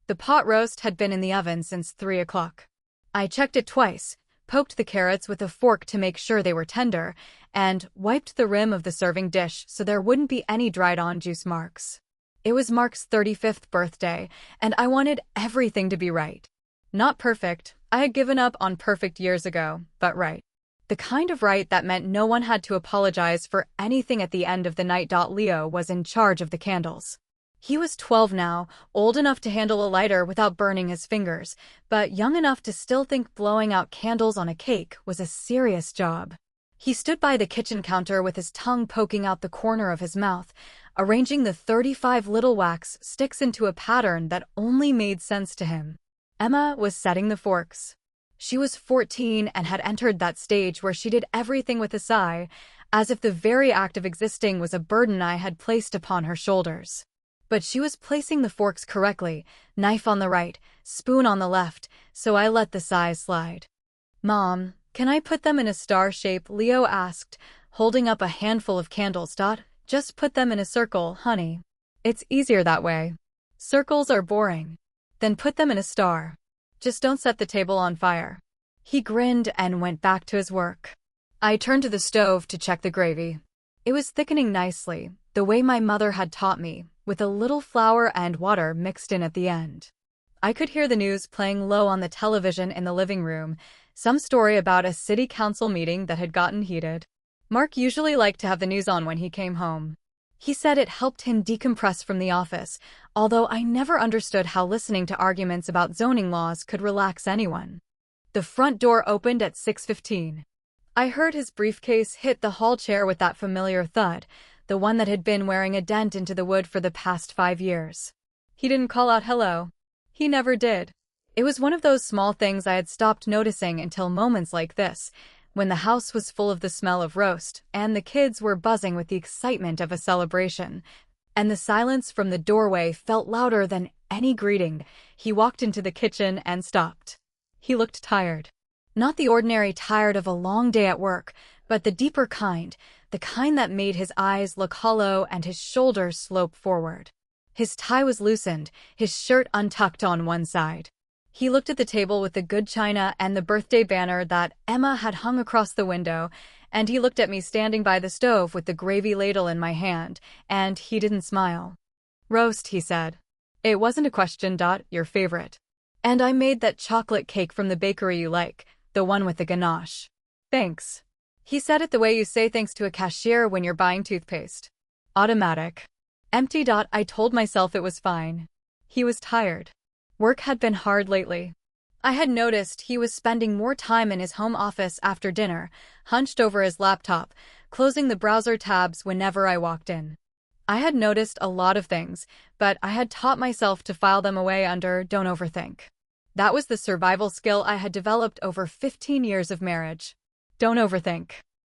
The pot roast had been in the oven since 3 o'clock. I checked it twice, poked the carrots with a fork to make sure they were tender, and wiped the rim of the serving dish so there wouldn't be any dried-on juice marks. It was Mark's 35th birthday, and I wanted everything to be right. Not perfect. I had given up on perfect years ago, but right. The kind of right that meant no one had to apologize for anything at the end of the night. Leo was in charge of the candles. He was 12 now, old enough to handle a lighter without burning his fingers, but young enough to still think blowing out candles on a cake was a serious job. He stood by the kitchen counter with his tongue poking out the corner of his mouth, arranging the 35 little wax sticks into a pattern that only made sense to him. Emma was setting the forks. She was 14 and had entered that stage where she did everything with a sigh, as if the very act of existing was a burden I had placed upon her shoulders. But she was placing the forks correctly, knife on the right, spoon on the left, so I let the sighs slide. "Mom, can I put them in a star shape?" Leo asked, holding up a handful of candles. "Just put them in a circle, honey. It's easier that way. Circles are boring. Then put them in a star. Just don't set the table on fire." He grinned and went back to his work. I turned to the stove to check the gravy. It was thickening nicely, the way my mother had taught me, with a little flour and water mixed in at the end. I could hear the news playing low on the television in the living room, some story about a city council meeting that had gotten heated. Mark usually liked to have the news on when he came home. He said it helped him decompress from the office, although I never understood how listening to arguments about zoning laws could relax anyone. The front door opened at 6:15. I heard his briefcase hit the hall chair with that familiar thud, the one that had been wearing a dent into the wood for the past 5 years. He didn't call out hello. He never did. It was one of those small things I had stopped noticing until moments like this, when the house was full of the smell of roast, and the kids were buzzing with the excitement of a celebration, and the silence from the doorway felt louder than any greeting. He walked into the kitchen and stopped. He looked tired. Not the ordinary tired of a long day at work, but the deeper kind, the kind that made his eyes look hollow and his shoulders slope forward. His tie was loosened, his shirt untucked on one side. He looked at the table with the good china and the birthday banner that Emma had hung across the window, and he looked at me standing by the stove with the gravy ladle in my hand, and he didn't smile. "Roast," he said. "It wasn't a question. Your favorite. And I made that chocolate cake from the bakery you like, the one with the ganache." "Thanks." He said it the way you say thanks to a cashier when you're buying toothpaste. Automatic. Empty. I told myself it was fine. He was tired. Work had been hard lately. I had noticed he was spending more time in his home office after dinner, hunched over his laptop, closing the browser tabs whenever I walked in. I had noticed a lot of things, but I had taught myself to file them away under "don't overthink." That was the survival skill I had developed over 15 years of marriage. Don't overthink.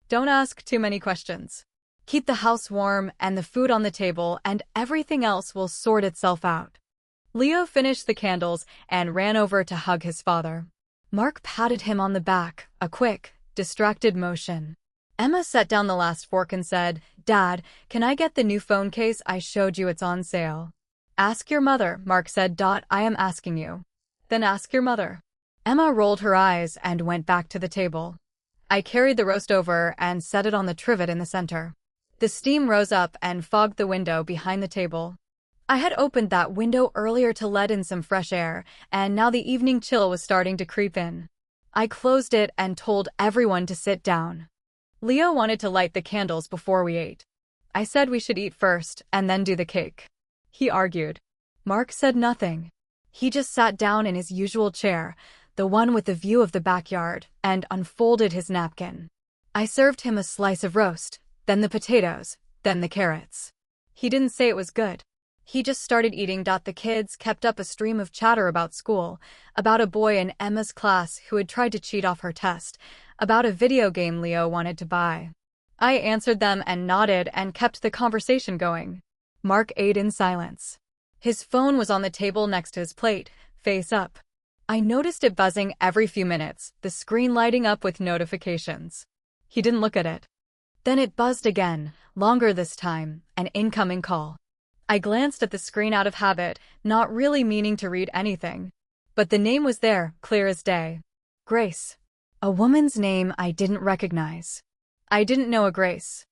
Don't ask too many questions. Keep the house warm and the food on the table, and everything else will sort itself out. Leo finished the candles and ran over to hug his father. Mark patted him on the back, a quick, distracted motion. Emma set down the last fork and said, "Dad, can I get the new phone case I showed you? It's on sale." "Ask your mother," Mark said. "I am asking you." "Then ask your mother." Emma rolled her eyes and went back to the table. I carried the roast over and set it on the trivet in the center. The steam rose up and fogged the window behind the table. I had opened that window earlier to let in some fresh air, and now the evening chill was starting to creep in. I closed it and told everyone to sit down. Leo wanted to light the candles before we ate. I said we should eat first and then do the cake. He argued. Mark said nothing. He just sat down in his usual chair, the one with the view of the backyard, and unfolded his napkin. I served him a slice of roast, then the potatoes, then the carrots. He didn't say it was good. He just started eating. The kids kept up a stream of chatter about school, about a boy in Emma's class who had tried to cheat off her test, about a video game Leo wanted to buy. I answered them and nodded and kept the conversation going. Mark ate in silence. His phone was on the table next to his plate, face up. I noticed it buzzing every few minutes, the screen lighting up with notifications. He didn't look at it. Then it buzzed again, longer this time, an incoming call. I glanced at the screen out of habit, not really meaning to read anything. But the name was there, clear as day. Grace. A woman's name I didn't recognize. I didn't know a Grace.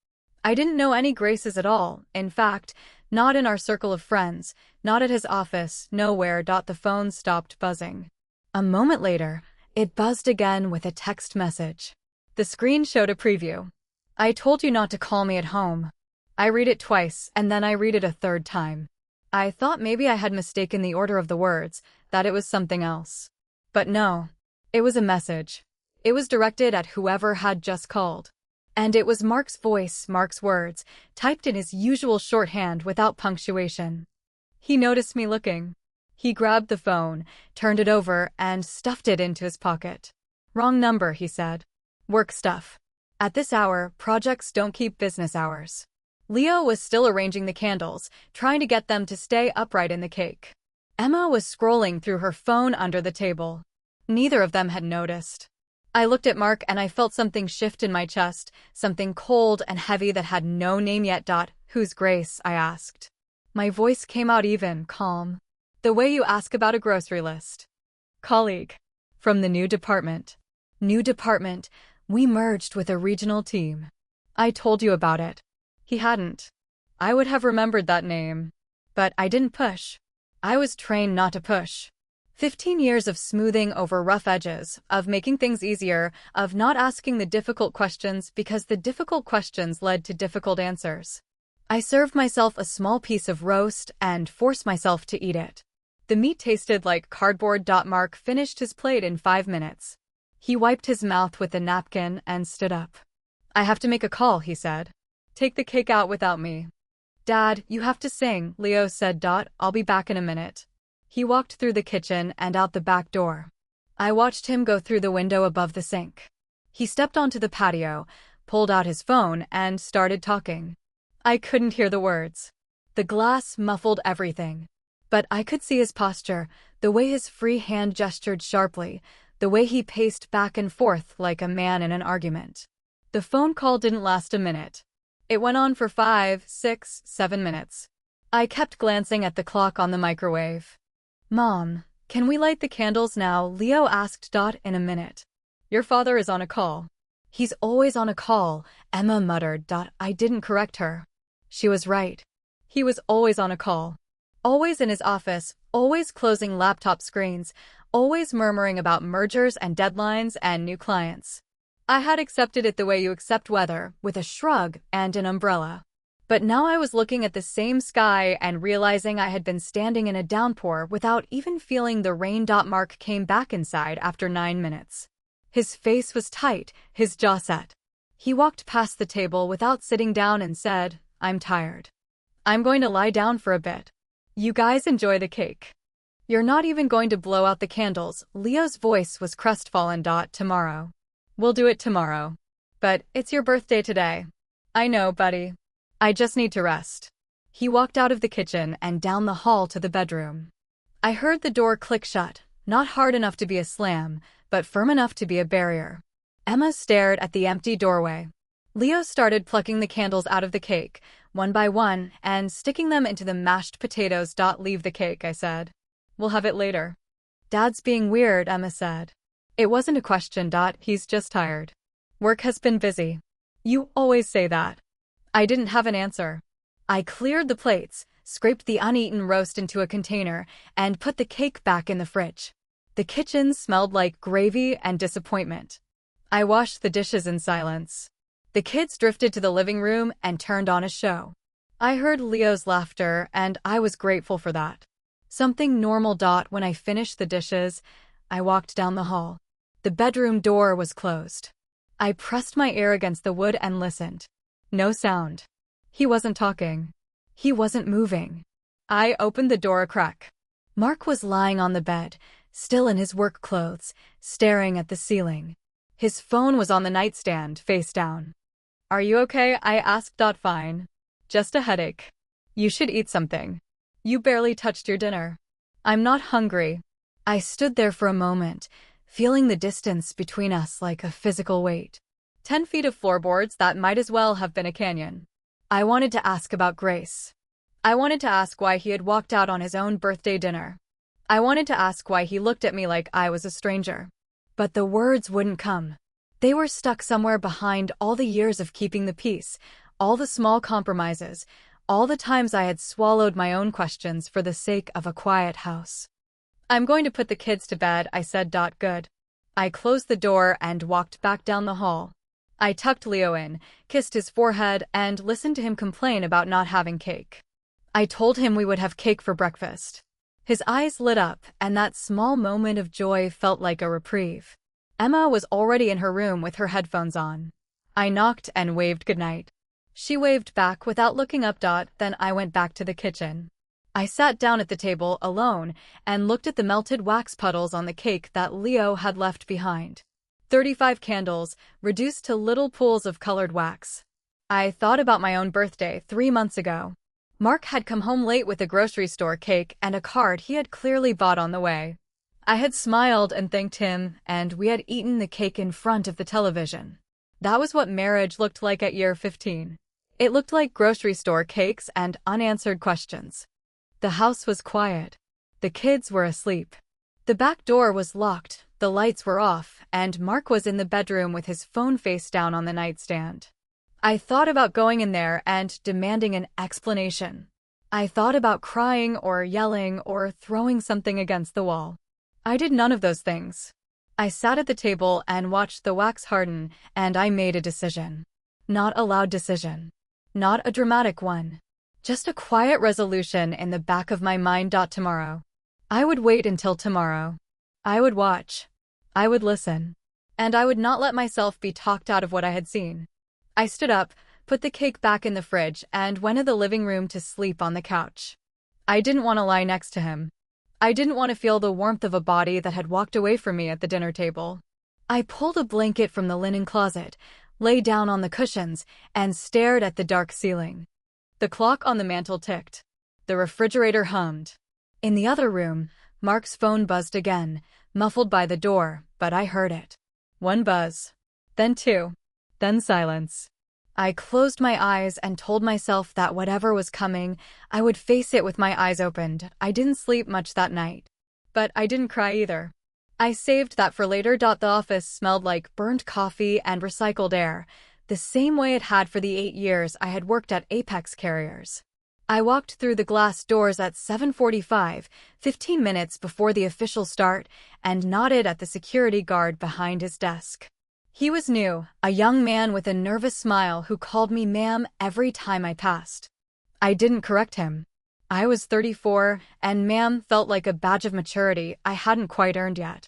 I didn't know any Graces at all, in fact, not in our circle of friends, not at his office, nowhere. The phone stopped buzzing. A moment later, it buzzed again with a text message. The screen showed a preview. I told you not to call me at home. I read it twice, and then I read it a third time. I thought maybe I had mistaken the order of the words, that it was something else. But no. It was a message. It was directed at whoever had just called. And it was Mark's voice, Mark's words, typed in his usual shorthand without punctuation. He noticed me looking. He grabbed the phone, turned it over, and stuffed it into his pocket. Wrong number, he said. Work stuff. At this hour, projects don't keep business hours. Leo was still arranging the candles, trying to get them to stay upright in the cake. Emma was scrolling through her phone under the table. Neither of them had noticed. I looked at Mark and I felt something shift in my chest, something cold and heavy that had no name yet. Who's Grace? I asked. My voice came out even, calm. The way you ask about a grocery list. Colleague. From the new department. New department. We merged with a regional team. I told you about it. He hadn't. I would have remembered that name. But I didn't push. I was trained not to push. 15 years of smoothing over rough edges, of making things easier, of not asking the difficult questions because the difficult questions led to difficult answers. I served myself a small piece of roast and forced myself to eat it. The meat tasted like cardboard. Mark finished his plate in 5 minutes. He wiped his mouth with a napkin and stood up. I have to make a call, he said. Take the cake out without me. Dad, you have to sing, Leo said. I'll be back in a minute. He walked through the kitchen and out the back door. I watched him go through the window above the sink. He stepped onto the patio, pulled out his phone, and started talking. I couldn't hear the words. The glass muffled everything. But I could see his posture, the way his free hand gestured sharply, the way he paced back and forth like a man in an argument. The phone call didn't last a minute. It went on for 5, 6, 7 minutes. I kept glancing at the clock on the microwave. Mom, can we light the candles now? Leo asked. In a minute. Your father is on a call. He's always on a call, Emma muttered. I didn't correct her. She was right. He was always on a call. Always in his office, always closing laptop screens, always murmuring about mergers and deadlines and new clients. I had accepted it the way you accept weather, with a shrug and an umbrella. But now I was looking at the same sky and realizing I had been standing in a downpour without even feeling the rain. Mark came back inside after 9 minutes. His face was tight, his jaw set. He walked past the table without sitting down and said, I'm tired. I'm going to lie down for a bit. You guys enjoy the cake. You're not even going to blow out the candles. Leo's voice was crestfallen. Tomorrow. We'll do it tomorrow. But it's your birthday today. I know, buddy. I just need to rest. He walked out of the kitchen and down the hall to the bedroom. I heard the door click shut, not hard enough to be a slam, but firm enough to be a barrier. Emma stared at the empty doorway. Leo started plucking the candles out of the cake, one by one, and sticking them into the mashed potatoes. Leave the cake, I said. We'll have it later. Dad's being weird, Emma said. It wasn't a question. He's just tired. Work has been busy. You always say that. I didn't have an answer. I cleared the plates, scraped the uneaten roast into a container, and put the cake back in the fridge. The kitchen smelled like gravy and disappointment. I washed the dishes in silence. The kids drifted to the living room and turned on a show. I heard Leo's laughter, and I was grateful for that. Something normal. When I finished the dishes, I walked down the hall. The bedroom door was closed. I pressed my ear against the wood and listened. No sound. He wasn't talking. He wasn't moving. I opened the door a crack. Mark was lying on the bed, still in his work clothes, staring at the ceiling. His phone was on the nightstand, face down. Are you okay? I asked. Fine. Just a headache. You should eat something. You barely touched your dinner. I'm not hungry. I stood there for a moment, feeling the distance between us like a physical weight. 10 feet of floorboards that might as well have been a canyon. I wanted to ask about Grace. I wanted to ask why he had walked out on his own birthday dinner. I wanted to ask why he looked at me like I was a stranger. But the words wouldn't come. They were stuck somewhere behind all the years of keeping the peace, all the small compromises, all the times I had swallowed my own questions for the sake of a quiet house. I'm going to put the kids to bed, I said. Good. I closed the door and walked back down the hall. I tucked Leo in, kissed his forehead, and listened to him complain about not having cake. I told him we would have cake for breakfast. His eyes lit up, and that small moment of joy felt like a reprieve. Emma was already in her room with her headphones on. I knocked and waved goodnight. She waved back without looking up. Then I went back to the kitchen. I sat down at the table alone and looked at the melted wax puddles on the cake that Leo had left behind. 35 candles, reduced to little pools of colored wax. I thought about my own birthday 3 months ago. Mark had come home late with a grocery store cake and a card he had clearly bought on the way. I had smiled and thanked him, and we had eaten the cake in front of the television. That was what marriage looked like at year 15. It looked like grocery store cakes and unanswered questions. The house was quiet. The kids were asleep. The back door was locked, the lights were off, and Mark was in the bedroom with his phone face down on the nightstand. I thought about going in there and demanding an explanation. I thought about crying or yelling or throwing something against the wall. I did none of those things. I sat at the table and watched the wax harden, and I made a decision. Not a loud decision. Not a dramatic one. Just a quiet resolution in the back of my mind. Tomorrow. I would wait until tomorrow. I would watch. I would listen. And I would not let myself be talked out of what I had seen. I stood up, put the cake back in the fridge, and went to the living room to sleep on the couch. I didn't want to lie next to him. I didn't want to feel the warmth of a body that had walked away from me at the dinner table. I pulled a blanket from the linen closet, lay down on the cushions, and stared at the dark ceiling. The clock on the mantel ticked. The refrigerator hummed. In the other room, Mark's phone buzzed again, muffled by the door, but I heard it. 1 buzz. Then 2. Then silence. I closed my eyes and told myself that whatever was coming, I would face it with my eyes opened. I didn't sleep much that night. But I didn't cry either. I saved that for later. The office smelled like burnt coffee and recycled air, the same way it had for the 8 years I had worked at Apex Carriers. I walked through the glass doors at 7:45, 15 minutes before the official start, and nodded at the security guard behind his desk. He was new, a young man with a nervous smile who called me ma'am every time I passed. I didn't correct him. I was 34, and ma'am felt like a badge of maturity I hadn't quite earned yet.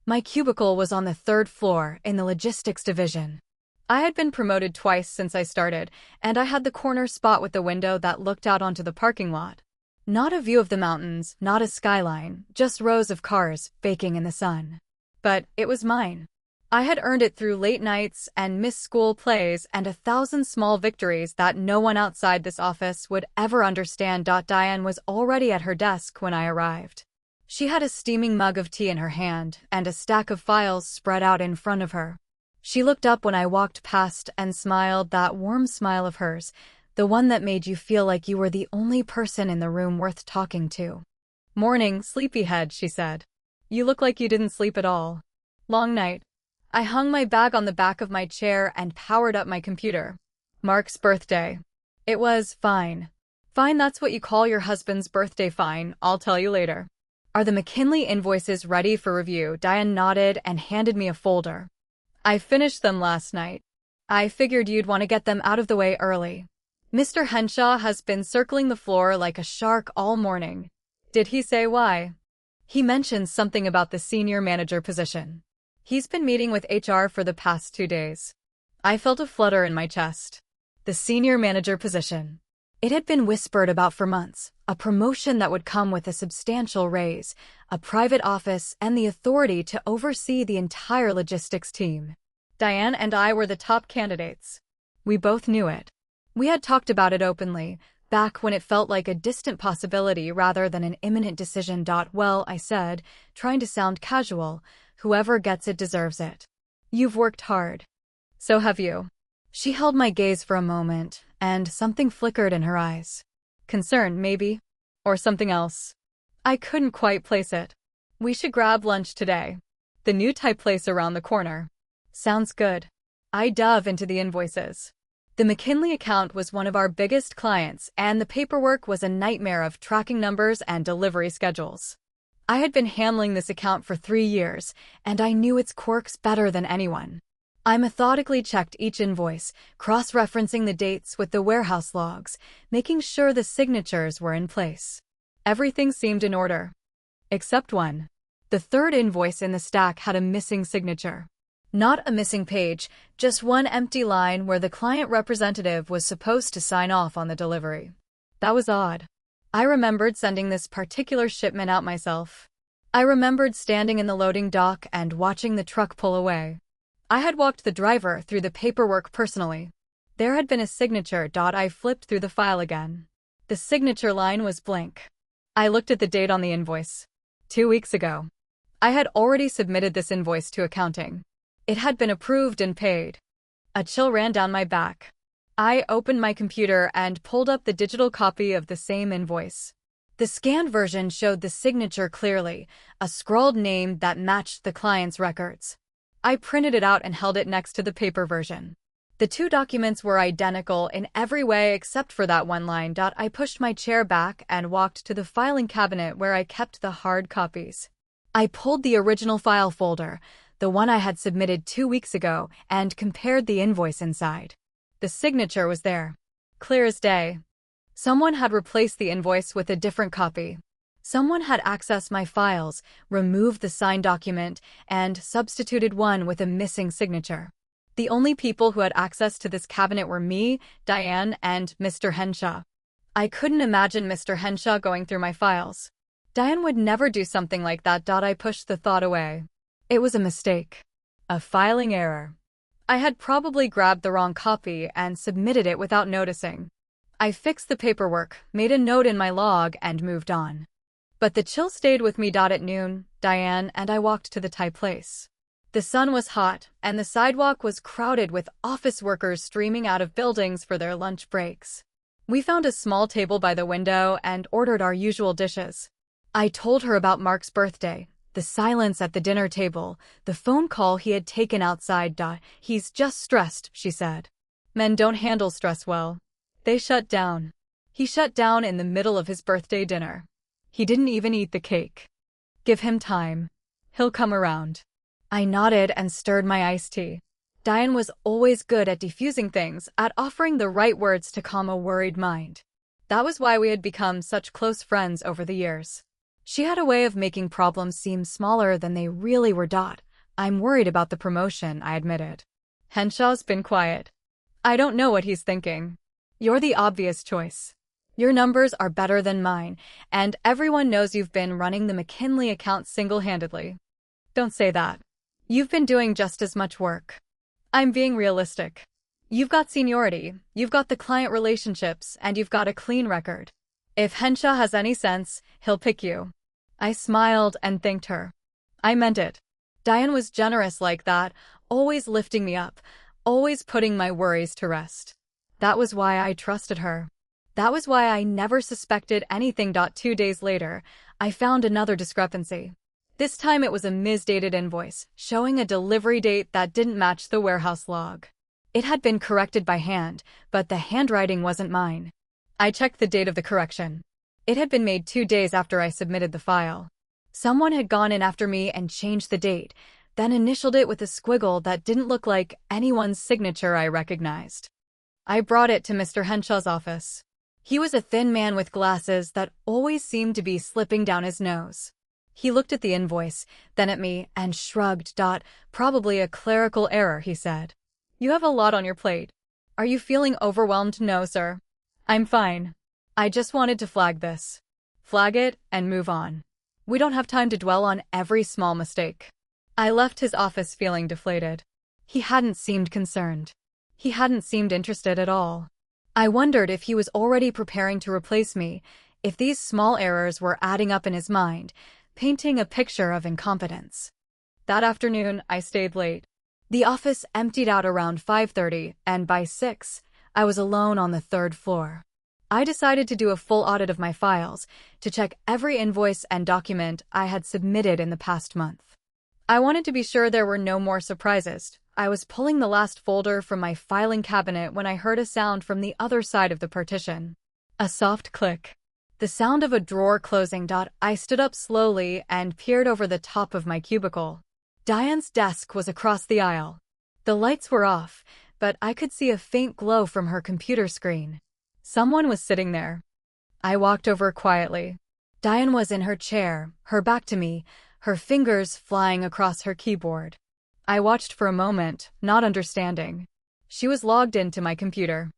My cubicle was on the 3rd floor in the logistics division. I had been promoted twice since I started, and I had the corner spot with the window that looked out onto the parking lot. Not a view of the mountains, not a skyline, just rows of cars baking in the sun. But it was mine. I had earned it through late nights and missed school plays and 1,000 small victories that no one outside this office would ever understand. Diane was already at her desk when I arrived. She had a steaming mug of tea in her hand and a stack of files spread out in front of her. She looked up when I walked past and smiled, that warm smile of hers, the one that made you feel like you were the only person in the room worth talking to. "Morning, sleepyhead," she said. "You look like you didn't sleep at all. Long night." I hung my bag on the back of my chair and powered up my computer. Mark's birthday. It was fine. Fine, that's what you call your husband's birthday. Fine, I'll tell you later. Are the McKinley invoices ready for review? Diane nodded and handed me a folder. I finished them last night. I figured you'd want to get them out of the way early. Mr. Henshaw has been circling the floor like a shark all morning. Did he say why? He mentioned something about the senior manager position. He's been meeting with HR for the past 2 days. I felt a flutter in my chest. The senior manager position. It had been whispered about for months, a promotion that would come with a substantial raise, a private office, and the authority to oversee the entire logistics team. Diane and I were the top candidates. We both knew it. We had talked about it openly, back when it felt like a distant possibility rather than an imminent decision. Well, I said, trying to sound casual, whoever gets it deserves it. You've worked hard. So have you. She held my gaze for a moment, and something flickered in her eyes. Concern, maybe? Or something else? I couldn't quite place it. We should grab lunch today. The new Thai place around the corner. Sounds good. I dove into the invoices. The McKinley account was one of our biggest clients, and the paperwork was a nightmare of tracking numbers and delivery schedules. I had been handling this account for 3 years, and I knew its quirks better than anyone. I methodically checked each invoice, cross-referencing the dates with the warehouse logs, making sure the signatures were in place. Everything seemed in order. Except one. The third invoice in the stack had a missing signature. Not a missing page, just one empty line where the client representative was supposed to sign off on the delivery. That was odd. I remembered sending this particular shipment out myself. I remembered standing in the loading dock and watching the truck pull away. I had walked the driver through the paperwork personally. There had been a signature. I flipped through the file again. The signature line was blank. I looked at the date on the invoice. 2 weeks ago. I had already submitted this invoice to accounting. It had been approved and paid. A chill ran down my back. I opened my computer and pulled up the digital copy of the same invoice. The scanned version showed the signature clearly, a scrawled name that matched the client's records. I printed it out and held it next to the paper version. The two documents were identical in every way except for that one line. I pushed my chair back and walked to the filing cabinet where I kept the hard copies. I pulled the original file folder, the one I had submitted 2 weeks ago, and compared the invoice inside. The signature was there. Clear as day. Someone had replaced the invoice with a different copy. Someone had accessed my files, removed the signed document, and substituted one with a missing signature. The only people who had access to this cabinet were me, Diane, and Mr. Henshaw. I couldn't imagine Mr. Henshaw going through my files. Diane would never do something like that. I pushed the thought away. It was a mistake. A filing error. I had probably grabbed the wrong copy and submitted it without noticing. I fixed the paperwork, made a note in my log, and moved on. But the chill stayed with me. At noon, Diane and I walked to the Thai place. The sun was hot, and the sidewalk was crowded with office workers streaming out of buildings for their lunch breaks. We found a small table by the window and ordered our usual dishes. I told her about Mark's birthday, the silence at the dinner table, the phone call he had taken outside. He's just stressed, she said. Men don't handle stress well. They shut down. He shut down in the middle of his birthday dinner. He didn't even eat the cake. Give him time. He'll come around. I nodded and stirred my iced tea. Diane was always good at diffusing things, at offering the right words to calm a worried mind. That was why we had become such close friends over the years. She had a way of making problems seem smaller than they really were. I'm worried about the promotion, I admitted. Henshaw's been quiet. I don't know what he's thinking. You're the obvious choice. Your numbers are better than mine, and everyone knows you've been running the McKinley account single-handedly. Don't say that. You've been doing just as much work. I'm being realistic. You've got seniority, you've got the client relationships, and you've got a clean record. If Henshaw has any sense, he'll pick you. I smiled and thanked her. I meant it. Diane was generous like that, always lifting me up, always putting my worries to rest. That was why I trusted her. That was why I never suspected anything. 2 days later, I found another discrepancy. This time it was a misdated invoice, showing a delivery date that didn't match the warehouse log. It had been corrected by hand, but the handwriting wasn't mine. I checked the date of the correction. It had been made 2 days after I submitted the file. Someone had gone in after me and changed the date, then initialed it with a squiggle that didn't look like anyone's signature I recognized. I brought it to Mr. Henshaw's office. He was a thin man with glasses that always seemed to be slipping down his nose. He looked at the invoice, then at me, and shrugged. Probably a clerical error, he said. You have a lot on your plate. Are you feeling overwhelmed? No, sir. I'm fine. I just wanted to flag this. Flag it and move on. We don't have time to dwell on every small mistake. I left his office feeling deflated. He hadn't seemed concerned. He hadn't seemed interested at all. I wondered if he was already preparing to replace me, if these small errors were adding up in his mind, painting a picture of incompetence. That afternoon, I stayed late. The office emptied out around 5:30, and by 6, I was alone on the 3rd floor. I decided to do a full audit of my files to check every invoice and document I had submitted in the past month. I wanted to be sure there were no more surprises. I was pulling the last folder from my filing cabinet when I heard a sound from the other side of the partition. A soft click. The sound of a drawer closing. I stood up slowly and peered over the top of my cubicle. Diane's desk was across the aisle. The lights were off, but I could see a faint glow from her computer screen. Someone was sitting there. I walked over quietly. Diane was in her chair, her back to me, her fingers flying across her keyboard. I watched for a moment, not understanding. She was logged into my computer.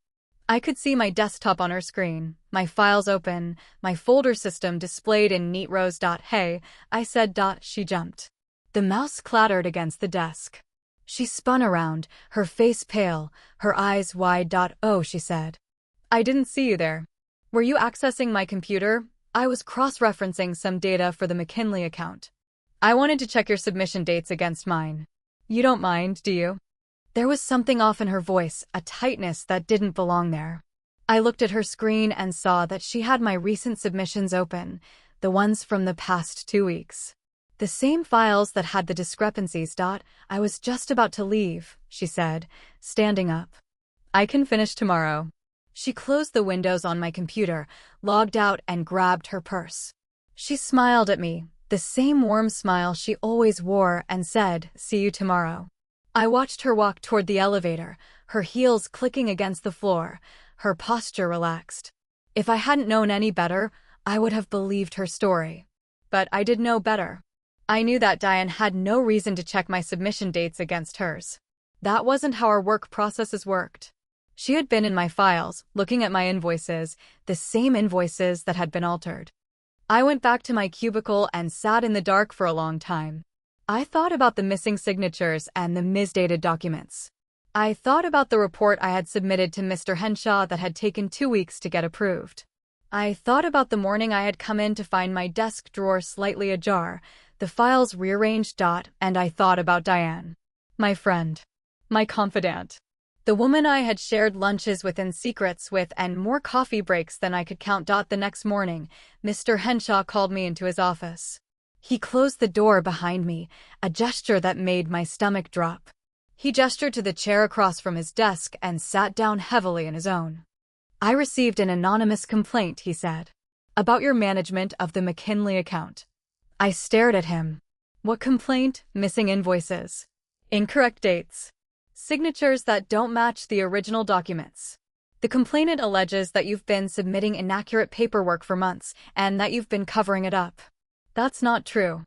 I could see my desktop on her screen, my files open, my folder system displayed in neat rows. Hey, I said. She jumped. The mouse clattered against the desk. She spun around, her face pale, her eyes wide. Oh, she said. I didn't see you there. Were you accessing my computer? I was cross-referencing some data for the McKinley account. I wanted to check your submission dates against mine. You don't mind, do you? There was something off in her voice, a tightness that didn't belong there. I looked at her screen and saw that she had my recent submissions open, the ones from the past 2 weeks. The same files that had the discrepancies. I was just about to leave, she said, standing up. I can finish tomorrow. She closed the windows on my computer, logged out, and grabbed her purse. She smiled at me, the same warm smile she always wore, and said, "See you tomorrow." I watched her walk toward the elevator, her heels clicking against the floor, her posture relaxed. If I hadn't known any better, I would have believed her story. But I did know better. I knew that Diane had no reason to check my submission dates against hers. That wasn't how our work processes worked. She had been in my files, looking at my invoices, the same invoices that had been altered. I went back to my cubicle and sat in the dark for a long time. I thought about the missing signatures and the misdated documents. I thought about the report I had submitted to Mr. Henshaw that had taken 2 weeks to get approved. I thought about the morning I had come in to find my desk drawer slightly ajar, the files rearranged. And I thought about Diane. My friend. My confidant. The woman I had shared lunches with and secrets with and more coffee breaks than I could count. The next morning, Mr. Henshaw called me into his office. He closed the door behind me, a gesture that made my stomach drop. He gestured to the chair across from his desk and sat down heavily in his own. I received an anonymous complaint, he said, about your management of the McKinley account. I stared at him. What complaint? Missing invoices. Incorrect dates. Signatures that don't match the original documents. The complainant alleges that you've been submitting inaccurate paperwork for months and that you've been covering it up. That's not true.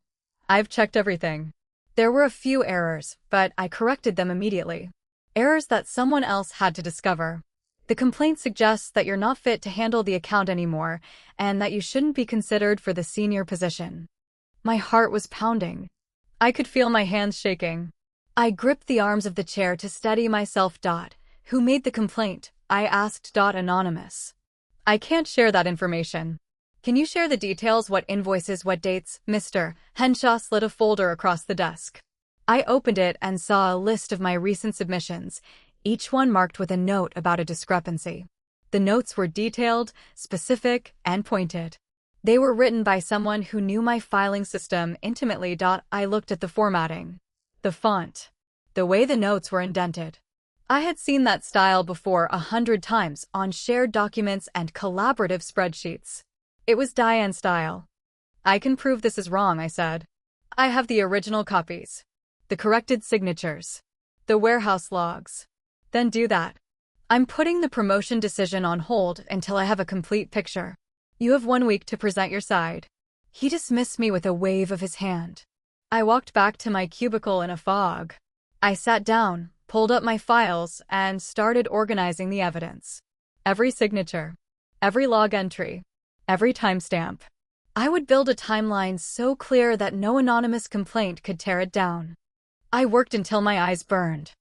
I've checked everything. There were a few errors, but I corrected them immediately. Errors that someone else had to discover. The complaint suggests that you're not fit to handle the account anymore and that you shouldn't be considered for the senior position. My heart was pounding. I could feel my hands shaking. I gripped the arms of the chair to steady myself. Who made the complaint? I asked. Anonymous. I can't share that information. Can you share the details? What invoices, what dates? Mr. Henshaw slid a folder across the desk. I opened it and saw a list of my recent submissions, each one marked with a note about a discrepancy. The notes were detailed, specific, and pointed. They were written by someone who knew my filing system intimately. I looked at the formatting. The font. The way the notes were indented. I had seen that style before 100 times on shared documents and collaborative spreadsheets. It was Diane's style. I can prove this is wrong, I said. I have the original copies. The corrected signatures. The warehouse logs. Then do that. I'm putting the promotion decision on hold until I have a complete picture. You have 1 week to present your side. He dismissed me with a wave of his hand. I walked back to my cubicle in a fog. I sat down, pulled up my files, and started organizing the evidence. Every signature. Every log entry. Every timestamp. I would build a timeline so clear that no anonymous complaint could tear it down. I worked until my eyes burned.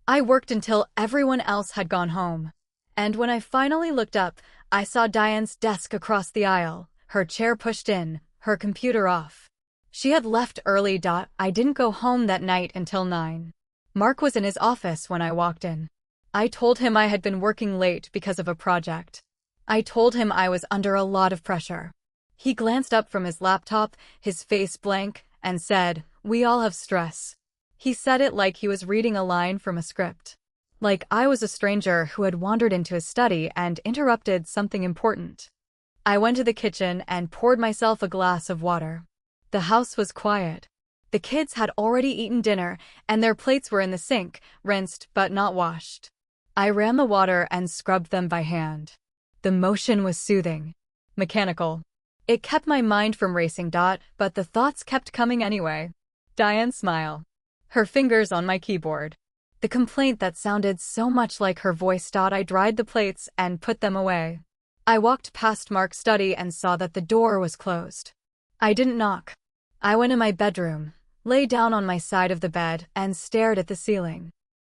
I worked until everyone else had gone home. And when I finally looked up, I saw Diane's desk across the aisle, her chair pushed in, her computer off. She had left early. I didn't go home that night until 9. Mark was in his office when I walked in. I told him I had been working late because of a project. I told him I was under a lot of pressure. He glanced up from his laptop, his face blank, and said, "We all have stress." He said it like he was reading a line from a script. Like I was a stranger who had wandered into his study and interrupted something important. I went to the kitchen and poured myself a glass of water. The house was quiet. The kids had already eaten dinner, and their plates were in the sink, rinsed but not washed. I ran the water and scrubbed them by hand. The motion was soothing, mechanical. It kept my mind from racing, but the thoughts kept coming anyway. Diane's smile. Her fingers on my keyboard. The complaint that sounded so much like her voice. I dried the plates and put them away. I walked past Mark's study and saw that the door was closed. I didn't knock. I went in my bedroom, lay down on my side of the bed, and stared at the ceiling.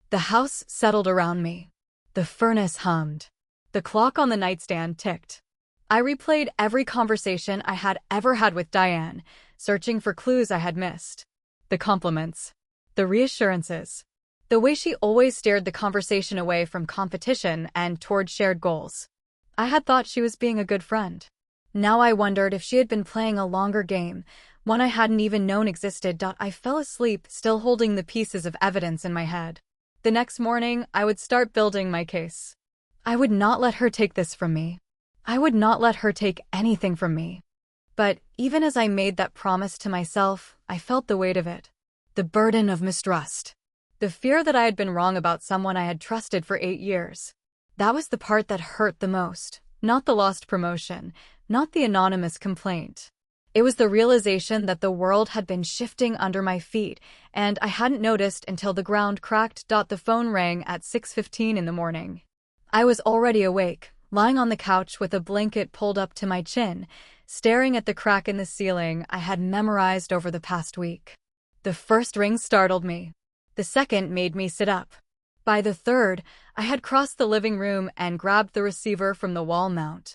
The house settled around me. The furnace hummed. The clock on the nightstand ticked. I replayed every conversation I had ever had with Diane, searching for clues I had missed. The compliments. The reassurances. The way she always steered the conversation away from competition and toward shared goals. I had thought she was being a good friend. Now I wondered if she had been playing a longer game, one I hadn't even known existed. I fell asleep, still holding the pieces of evidence in my head. The next morning, I would start building my case. I would not let her take this from me. I would not let her take anything from me. But even as I made that promise to myself, I felt the weight of it. The burden of mistrust. The fear that I had been wrong about someone I had trusted for 8 years. That was the part that hurt the most, not the lost promotion, not the anonymous complaint. It was the realization that the world had been shifting under my feet, and I hadn't noticed until the ground cracked. The phone rang at 6:15 in the morning. I was already awake, lying on the couch with a blanket pulled up to my chin, staring at the crack in the ceiling I had memorized over the past week. The first ring startled me. The second made me sit up. By the third, I had crossed the living room and grabbed the receiver from the wall mount.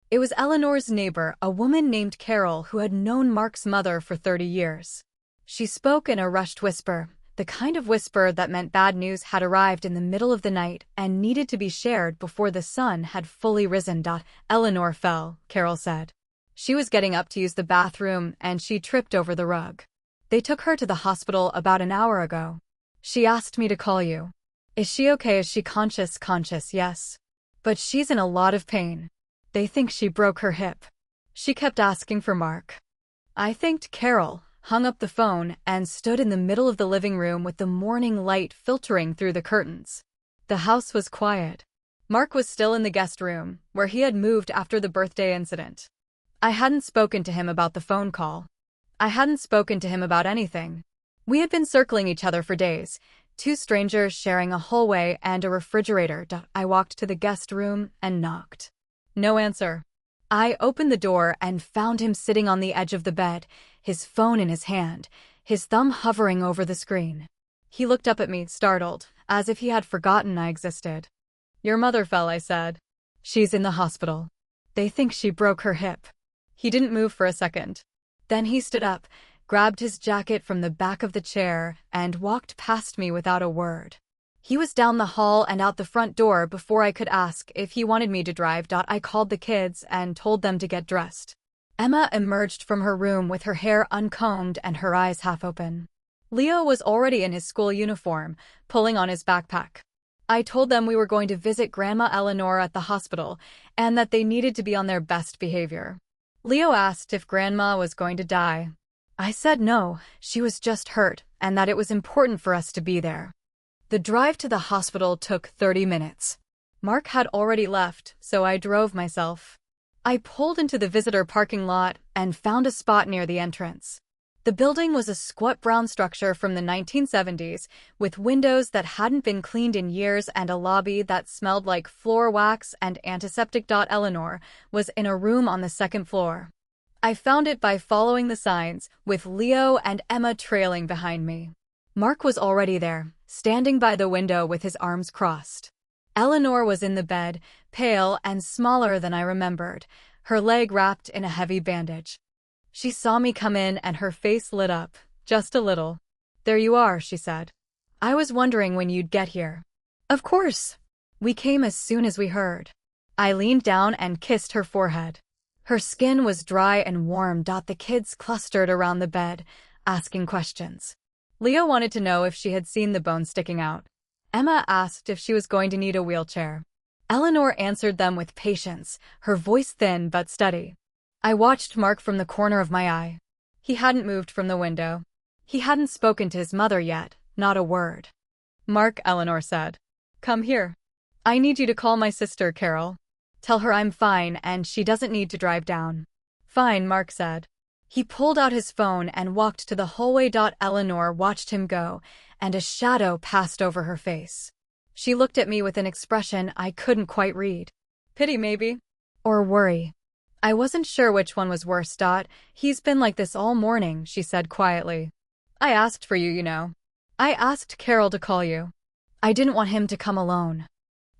It was Eleanor's neighbor, a woman named Carol who had known Mark's mother for 30 years. She spoke in a rushed whisper, the kind of whisper that meant bad news had arrived in the middle of the night and needed to be shared before the sun had fully risen. "Eleanor fell," Carol said. She was getting up to use the bathroom and she tripped over the rug. "They took her to the hospital about an hour ago. She asked me to call you. Is she okay? Is she conscious?" "Conscious, yes. But she's in a lot of pain. They think she broke her hip." She kept asking for Mark. I thanked Carol, hung up the phone, and stood in the middle of the living room with the morning light filtering through the curtains. The house was quiet. Mark was still in the guest room, where he had moved after the birthday incident. I hadn't spoken to him about the phone call. I hadn't spoken to him about anything. We had been circling each other for days, two strangers sharing a hallway and a refrigerator. I walked to the guest room and knocked. No answer. I opened the door and found him sitting on the edge of the bed, his phone in his hand, his thumb hovering over the screen. He looked up at me, startled, as if he had forgotten I existed. "Your mother fell," I said. "She's in the hospital. They think she broke her hip." He didn't move for a second. Then he stood up, grabbed his jacket from the back of the chair, and walked past me without a word. He was down the hall and out the front door before I could ask if he wanted me to drive. I called the kids and told them to get dressed. Emma emerged from her room with her hair uncombed and her eyes half open. Leo was already in his school uniform, pulling on his backpack. I told them we were going to visit Grandma Eleanor at the hospital and that they needed to be on their best behavior. Leo asked if Grandma was going to die. I said no, she was just hurt, and that it was important for us to be there. The drive to the hospital took 30 minutes. Mark had already left, so I drove myself. I pulled into the visitor parking lot and found a spot near the entrance. The building was a squat brown structure from the 1970s, with windows that hadn't been cleaned in years and a lobby that smelled like floor wax and antiseptic. Eleanor was in a room on the second floor. I found it by following the signs, with Leo and Emma trailing behind me. Mark was already there, standing by the window with his arms crossed. Eleanor was in the bed, pale and smaller than I remembered, her leg wrapped in a heavy bandage. She saw me come in and her face lit up, just a little. "There you are," she said. "I was wondering when you'd get here." "Of course. We came as soon as we heard." I leaned down and kissed her forehead. Her skin was dry and warm. The kids clustered around the bed, asking questions. Leo wanted to know if she had seen the bone sticking out. Emma asked if she was going to need a wheelchair. Eleanor answered them with patience, her voice thin but steady. I watched Mark from the corner of my eye. He hadn't moved from the window. He hadn't spoken to his mother yet, not a word. Mark, Eleanor said. Come here. I need you to call my sister, Carol. Tell her I'm fine and she doesn't need to drive down. Fine, Mark said. He pulled out his phone and walked to the hallway. Eleanor watched him go, and a shadow passed over her face. She looked at me with an expression I couldn't quite read. Pity, maybe? Or worry. I wasn't sure which one was worse. He's been like this all morning, she said quietly. I asked for you, you know. I asked Carol to call you. I didn't want him to come alone.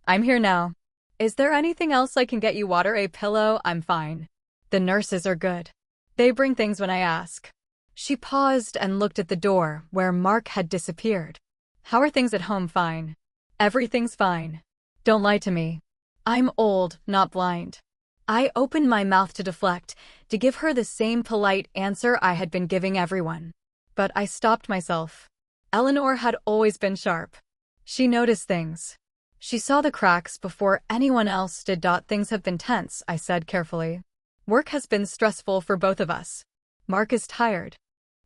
I'm here now. Is there anything else I can get you? Water, a pillow? I'm fine. The nurses are good. They bring things when I ask. She paused and looked at the door, where Mark had disappeared. How are things at home? Fine. Everything's fine. Don't lie to me. I'm old, not blind. I opened my mouth to deflect, to give her the same polite answer I had been giving everyone. But I stopped myself. Eleanor had always been sharp. She noticed things. She saw the cracks before anyone else did. Things have been tense, I said carefully. Work has been stressful for both of us. Mark is tired.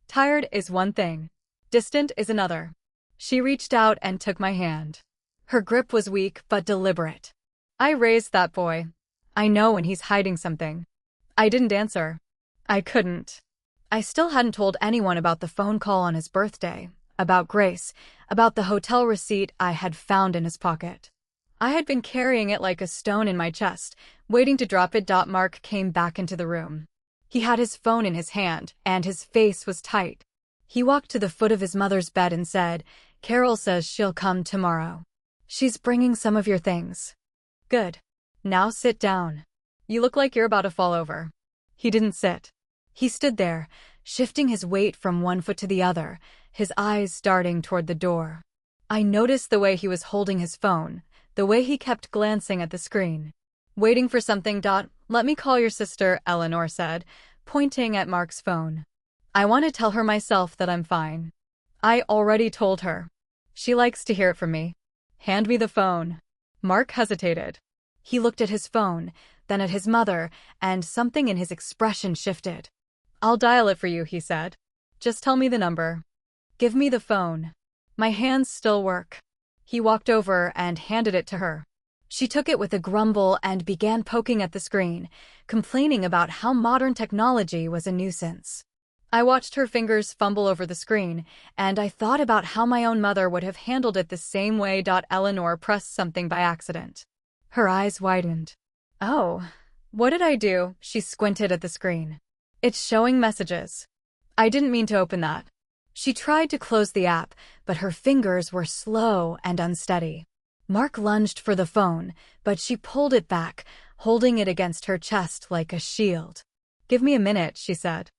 Tired is one thing. Distant is another. She reached out and took my hand. Her grip was weak but deliberate. I raised that boy. I know when he's hiding something. I didn't answer. I couldn't. I still hadn't told anyone about the phone call on his birthday, about Grace, about the hotel receipt I had found in his pocket. I had been carrying it like a stone in my chest, waiting to drop it. Mark came back into the room. He had his phone in his hand, and his face was tight. He walked to the foot of his mother's bed and said, Carol says she'll come tomorrow. She's bringing some of your things. Good. Now sit down. You look like you're about to fall over. He didn't sit. He stood there, shifting his weight from one foot to the other, his eyes darting toward the door. I noticed the way he was holding his phone, the way he kept glancing at the screen. Waiting for something. Let me call your sister, Eleanor said, pointing at Mark's phone. I want to tell her myself that I'm fine. I already told her. She likes to hear it from me. Hand me the phone. Mark hesitated. He looked at his phone, then at his mother, and something in his expression shifted. I'll dial it for you, he said. Just tell me the number. Give me the phone. My hands still work. He walked over and handed it to her. She took it with a grumble and began poking at the screen, complaining about how modern technology was a nuisance. I watched her fingers fumble over the screen, and I thought about how my own mother would have handled it the same way. Eleanor pressed something by accident. Her eyes widened. Oh, what did I do? She squinted at the screen. It's showing messages. I didn't mean to open that. She tried to close the app, but her fingers were slow and unsteady. Mark lunged for the phone, but she pulled it back, holding it against her chest like a shield. Give me a minute, she said.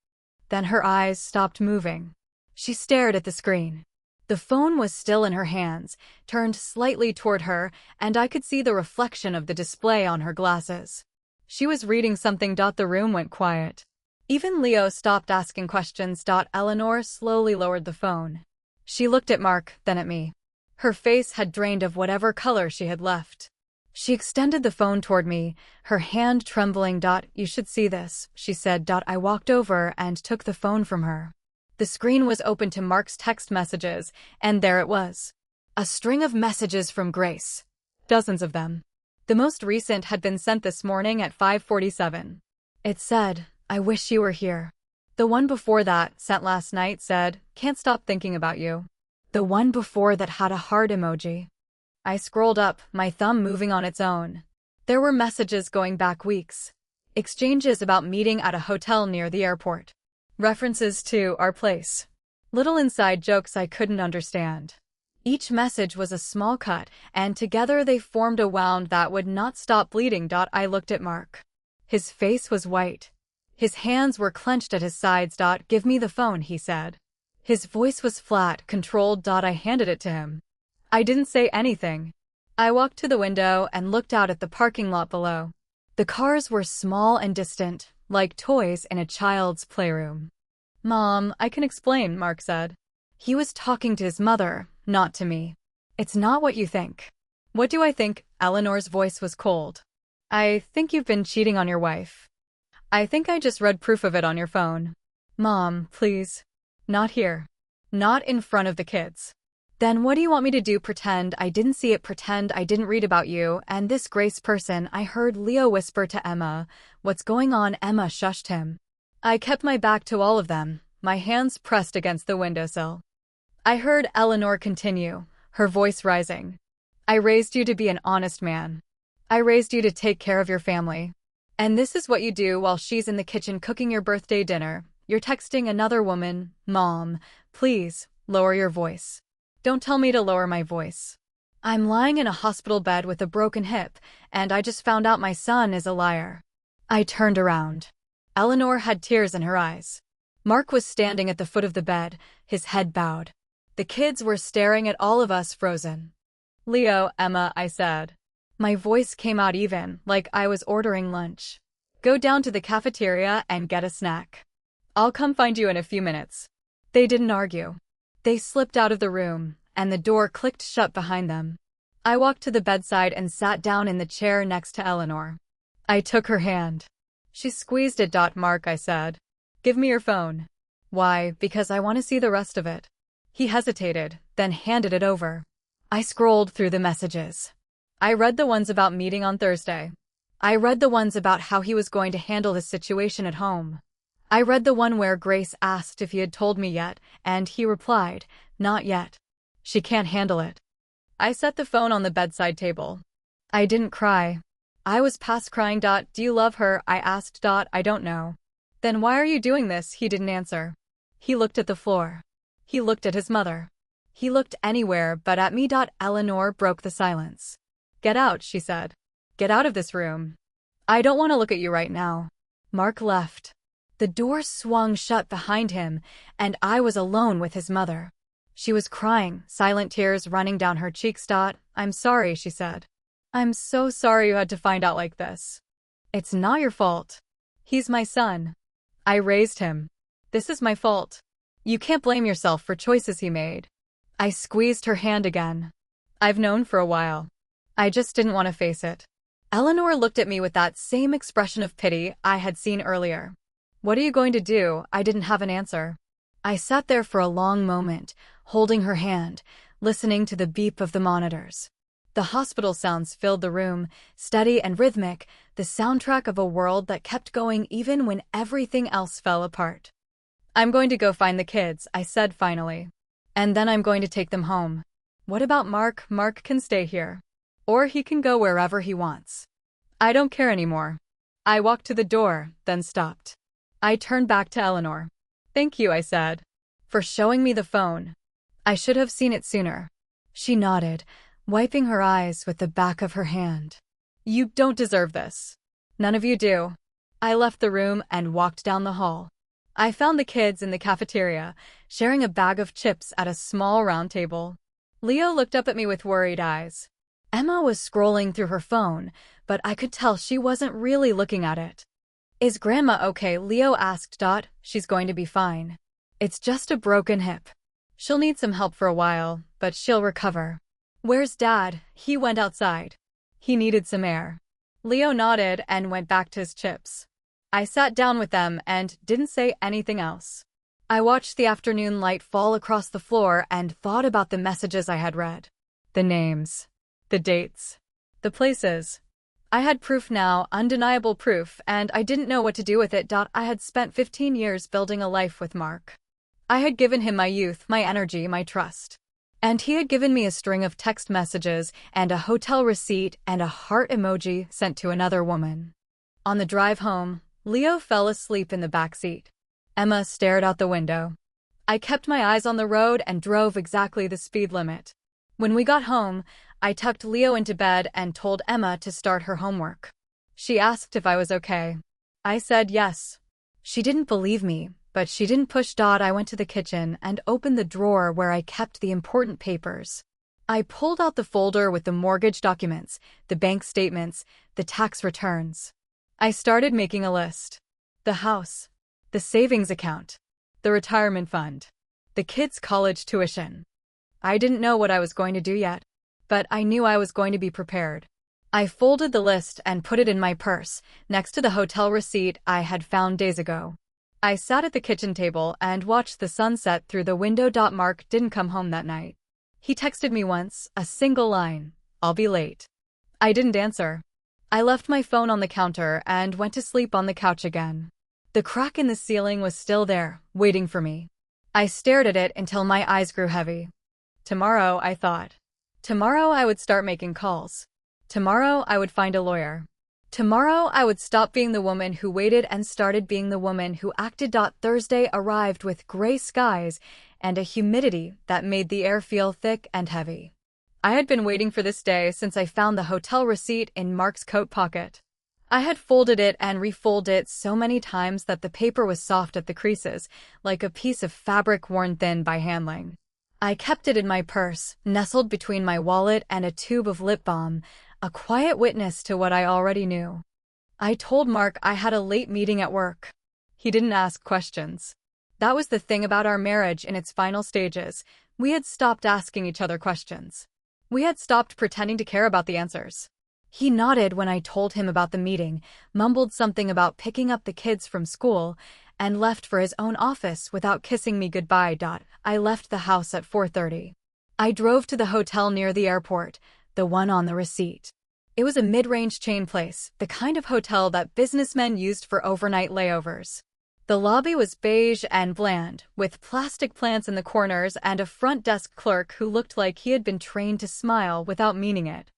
Then her eyes stopped moving. She stared at the screen. The phone was still in her hands, turned slightly toward her, and I could see the reflection of the display on her glasses. She was reading something. The room went quiet. Even Leo stopped asking questions. Eleanor slowly lowered the phone. She looked at Mark, then at me. Her face had drained of whatever color she had left. She extended the phone toward me, her hand trembling. You should see this, she said. I walked over and took the phone from her. The screen was open to Mark's text messages, and there it was. A string of messages from Grace. Dozens of them. The most recent had been sent this morning at 5:47. It said, I wish you were here. The one before that, sent last night, said, can't stop thinking about you. The one before that had a heart emoji. I scrolled up, my thumb moving on its own. There were messages going back weeks. Exchanges about meeting at a hotel near the airport. References to our place. Little inside jokes I couldn't understand. Each message was a small cut, and together they formed a wound that would not stop bleeding. I looked at Mark. His face was white. His hands were clenched at his sides. Give me the phone, he said. His voice was flat, controlled. I handed it to him. I didn't say anything. I walked to the window and looked out at the parking lot below. The cars were small and distant, like toys in a child's playroom. Mom, I can explain, Mark said. He was talking to his mother, not to me. It's not what you think. What do I think? Eleanor's voice was cold. I think you've been cheating on your wife. I think I just read proof of it on your phone. Mom, please. Not here. Not in front of the kids. Then what do you want me to do? Pretend I didn't see it, pretend I didn't read about you and this Grace person? I heard Leo whisper to Emma. What's going on? Emma shushed him. I kept my back to all of them, my hands pressed against the windowsill. I heard Eleanor continue, her voice rising. I raised you to be an honest man. I raised you to take care of your family. And this is what you do while she's in the kitchen cooking your birthday dinner. You're texting another woman. Mom, please, lower your voice. Don't tell me to lower my voice. I'm lying in a hospital bed with a broken hip, and I just found out my son is a liar. I turned around. Eleanor had tears in her eyes. Mark was standing at the foot of the bed, his head bowed. The kids were staring at all of us, frozen. Leo, Emma, I said. My voice came out even, like I was ordering lunch. Go down to the cafeteria and get a snack. I'll come find you in a few minutes. They didn't argue. They slipped out of the room, and the door clicked shut behind them. I walked to the bedside and sat down in the chair next to Eleanor. I took her hand. She squeezed it. Mark, I said. Give me your phone. Why? Because I want to see the rest of it. He hesitated, then handed it over. I scrolled through the messages. I read the ones about meeting on Thursday. I read the ones about how he was going to handle the situation at home. I read the one where Grace asked if he had told me yet, and he replied, not yet. She can't handle it. I set the phone on the bedside table. I didn't cry. I was past crying. Do you love her? I asked. I don't know. Then why are you doing this? He didn't answer. He looked at the floor. He looked at his mother. He looked anywhere but at me. Eleanor broke the silence. Get out, she said. Get out of this room. I don't want to look at you right now. Mark left. The door swung shut behind him, and I was alone with his mother. She was crying, silent tears running down her cheeks. I'm sorry, she said. I'm so sorry you had to find out like this. It's not your fault. He's my son. I raised him. This is my fault. You can't blame yourself for choices he made. I squeezed her hand again. I've known for a while. I just didn't want to face it. Eleanor looked at me with that same expression of pity I had seen earlier. What are you going to do? I didn't have an answer. I sat there for a long moment, holding her hand, listening to the beep of the monitors. The hospital sounds filled the room, steady and rhythmic, the soundtrack of a world that kept going even when everything else fell apart. I'm going to go find the kids, I said finally. And then I'm going to take them home. What about Mark? Mark can stay here. Or he can go wherever he wants. I don't care anymore. I walked to the door, then stopped. I turned back to Eleanor. Thank you, I said, for showing me the phone. I should have seen it sooner. She nodded, wiping her eyes with the back of her hand. You don't deserve this. None of you do. I left the room and walked down the hall. I found the kids in the cafeteria, sharing a bag of chips at a small round table. Leo looked up at me with worried eyes. Emma was scrolling through her phone, but I could tell she wasn't really looking at it. Is Grandma okay? Leo asked. She's going to be fine. It's just a broken hip. She'll need some help for a while, but she'll recover. Where's Dad? He went outside. He needed some air. Leo nodded and went back to his chips. I sat down with them and didn't say anything else. I watched the afternoon light fall across the floor and thought about the messages I had read. The names. The dates. The places. I had proof now, undeniable proof, and I didn't know what to do with it. I had spent 15 years building a life with Mark. I had given him my youth, my energy, my trust. And he had given me a string of text messages and a hotel receipt and a heart emoji sent to another woman. On the drive home, Leo fell asleep in the back seat. Emma stared out the window. I kept my eyes on the road and drove exactly the speed limit. When we got home, I tucked Leo into bed and told Emma to start her homework. She asked if I was okay. I said yes. She didn't believe me, but she didn't push. I went to the kitchen and opened the drawer where I kept the important papers. I pulled out the folder with the mortgage documents, the bank statements, the tax returns. I started making a list. The house, the savings account, the retirement fund, the kids' college tuition. I didn't know what I was going to do yet, but I knew I was going to be prepared. I folded the list and put it in my purse, next to the hotel receipt I had found days ago. I sat at the kitchen table and watched the sunset through the window. Mark didn't come home that night. He texted me once, a single line, "I'll be late." I didn't answer. I left my phone on the counter and went to sleep on the couch again. The crack in the ceiling was still there, waiting for me. I stared at it until my eyes grew heavy. Tomorrow, I thought. Tomorrow I would start making calls. Tomorrow I would find a lawyer. Tomorrow I would stop being the woman who waited and started being the woman who acted. Thursday arrived with gray skies and a humidity that made the air feel thick and heavy. I had been waiting for this day since I found the hotel receipt in Mark's coat pocket. I had folded it and refolded it so many times that the paper was soft at the creases, like a piece of fabric worn thin by handling. I kept it in my purse, nestled between my wallet and a tube of lip balm, a quiet witness to what I already knew. I told Mark I had a late meeting at work. He didn't ask questions. That was the thing about our marriage in its final stages. We had stopped asking each other questions. We had stopped pretending to care about the answers. He nodded when I told him about the meeting, mumbled something about picking up the kids from school, and left for his own office without kissing me goodbye. I left the house at 4:30. I drove to the hotel near the airport, the one on the receipt. It was a mid-range chain place, the kind of hotel that businessmen used for overnight layovers. The lobby was beige and bland, with plastic plants in the corners and a front desk clerk who looked like he had been trained to smile without meaning it.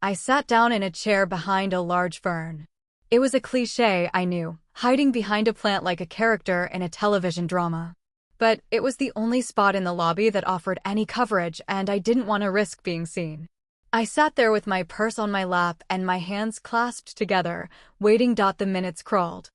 I sat down in a chair behind a large fern. It was a cliché, I knew, hiding behind a plant like a character in a television drama. But it was the only spot in the lobby that offered any coverage, and I didn't want to risk being seen. I sat there with my purse on my lap and my hands clasped together, waiting. The minutes crawled.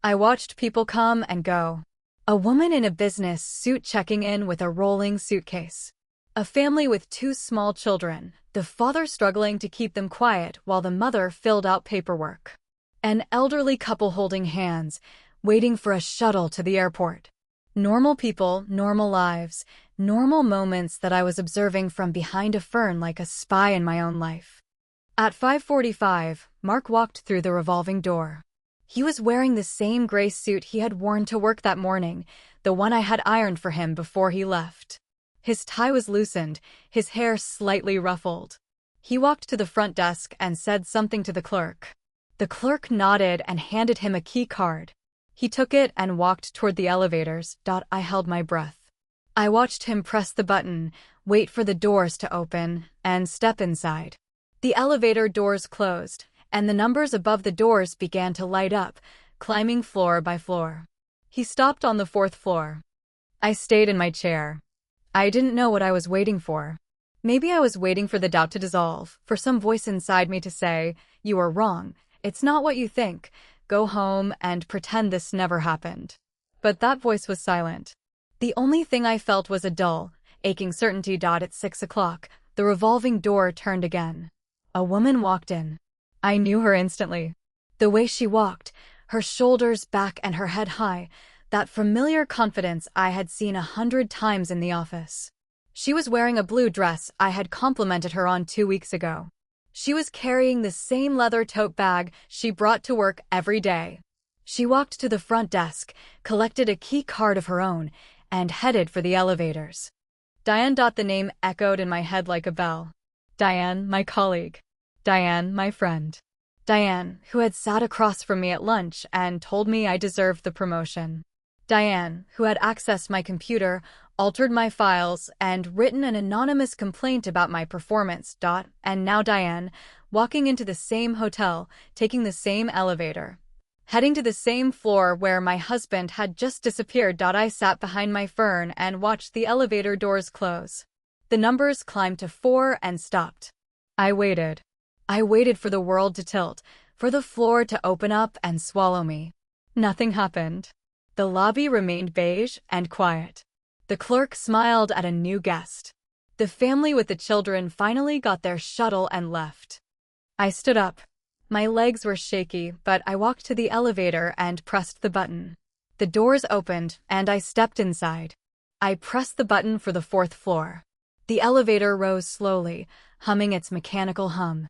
I watched people come and go. A woman in a business suit checking in with a rolling suitcase. A family with 2 small children, the father struggling to keep them quiet while the mother filled out paperwork. An elderly couple holding hands, waiting for a shuttle to the airport. Normal people, normal lives, normal moments that I was observing from behind a fern like a spy in my own life. At 5:45, Mark walked through the revolving door. He was wearing the same gray suit he had worn to work that morning, the one I had ironed for him before he left. His tie was loosened, his hair slightly ruffled. He walked to the front desk and said something to the clerk. The clerk nodded and handed him a key card. He took it and walked toward the elevators. I held my breath. I watched him press the button, wait for the doors to open, and step inside. The elevator doors closed, and the numbers above the doors began to light up, climbing floor by floor. He stopped on the 4th floor. I stayed in my chair. I didn't know what I was waiting for. Maybe I was waiting for the doubt to dissolve, for some voice inside me to say, "You are wrong. It's not what you think. Go home and pretend this never happened." But that voice was silent. The only thing I felt was a dull, aching certainty. At 6 o'clock, the revolving door turned again. A woman walked in. I knew her instantly. The way she walked, her shoulders back and her head high, that familiar confidence I had seen 100 times in the office. She was wearing a blue dress I had complimented her on 2 weeks ago. She was carrying the same leather tote bag she brought to work every day. She walked to the front desk, collected a key card of her own, and headed for the elevators. Diane. The name echoed in my head like a bell. Diane, my colleague. Diane, my friend. Diane, who had sat across from me at lunch and told me I deserved the promotion. Diane, who had accessed my computer, altered my files, and written an anonymous complaint about my performance. And now Diane, walking into the same hotel, taking the same elevator, heading to the same floor where my husband had just disappeared. I sat behind my fern and watched the elevator doors close. The numbers climbed to 4 and stopped. I waited. I waited for the world to tilt, for the floor to open up and swallow me. Nothing happened. The lobby remained beige and quiet. The clerk smiled at a new guest. The family with the children finally got their shuttle and left. I stood up. My legs were shaky, but I walked to the elevator and pressed the button. The doors opened, and I stepped inside. I pressed the button for the 4th floor. The elevator rose slowly, humming its mechanical hum.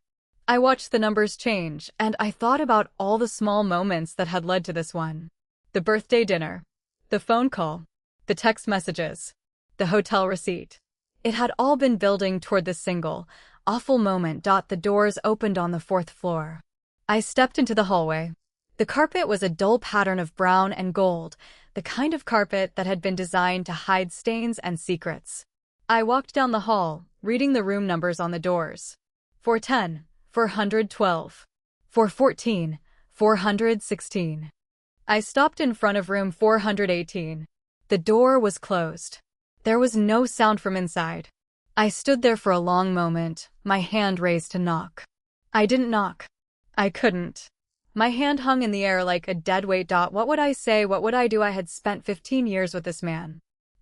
I watched the numbers change, and I thought about all the small moments that had led to this one. The birthday dinner, the phone call, the text messages, the hotel receipt. It had all been building toward this single, awful moment. The doors opened on the 4th floor. I stepped into the hallway. The carpet was a dull pattern of brown and gold, the kind of carpet that had been designed to hide stains and secrets. I walked down the hall, reading the room numbers on the doors. 410, 412, 414, 416. I stopped in front of room 418. The door was closed. There was no sound from inside. I stood there for a long moment, my hand raised to knock. I didn't knock. I couldn't. My hand hung in the air like a dead weight. What would I say? What would I do? I had spent 15 years with this man.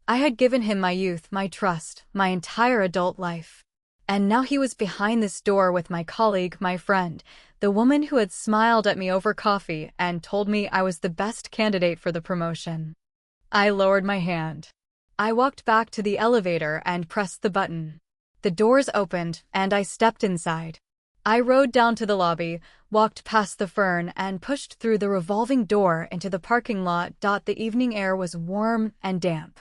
I had given him my youth, my trust, my entire adult life. And now he was behind this door with my colleague, my friend, the woman who had smiled at me over coffee and told me I was the best candidate for the promotion. I lowered my hand. I walked back to the elevator and pressed the button. The doors opened, and I stepped inside. I rode down to the lobby, walked past the fern, and pushed through the revolving door into the parking lot. The evening air was warm and damp.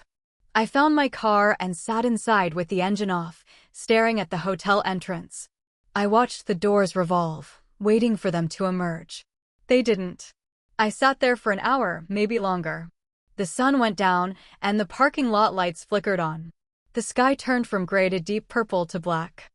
I found my car and sat inside with the engine off, staring at the hotel entrance. I watched the doors revolve, waiting for them to emerge. They didn't. I sat there for an hour, maybe longer. The sun went down, and the parking lot lights flickered on. The sky turned from gray to deep purple to black.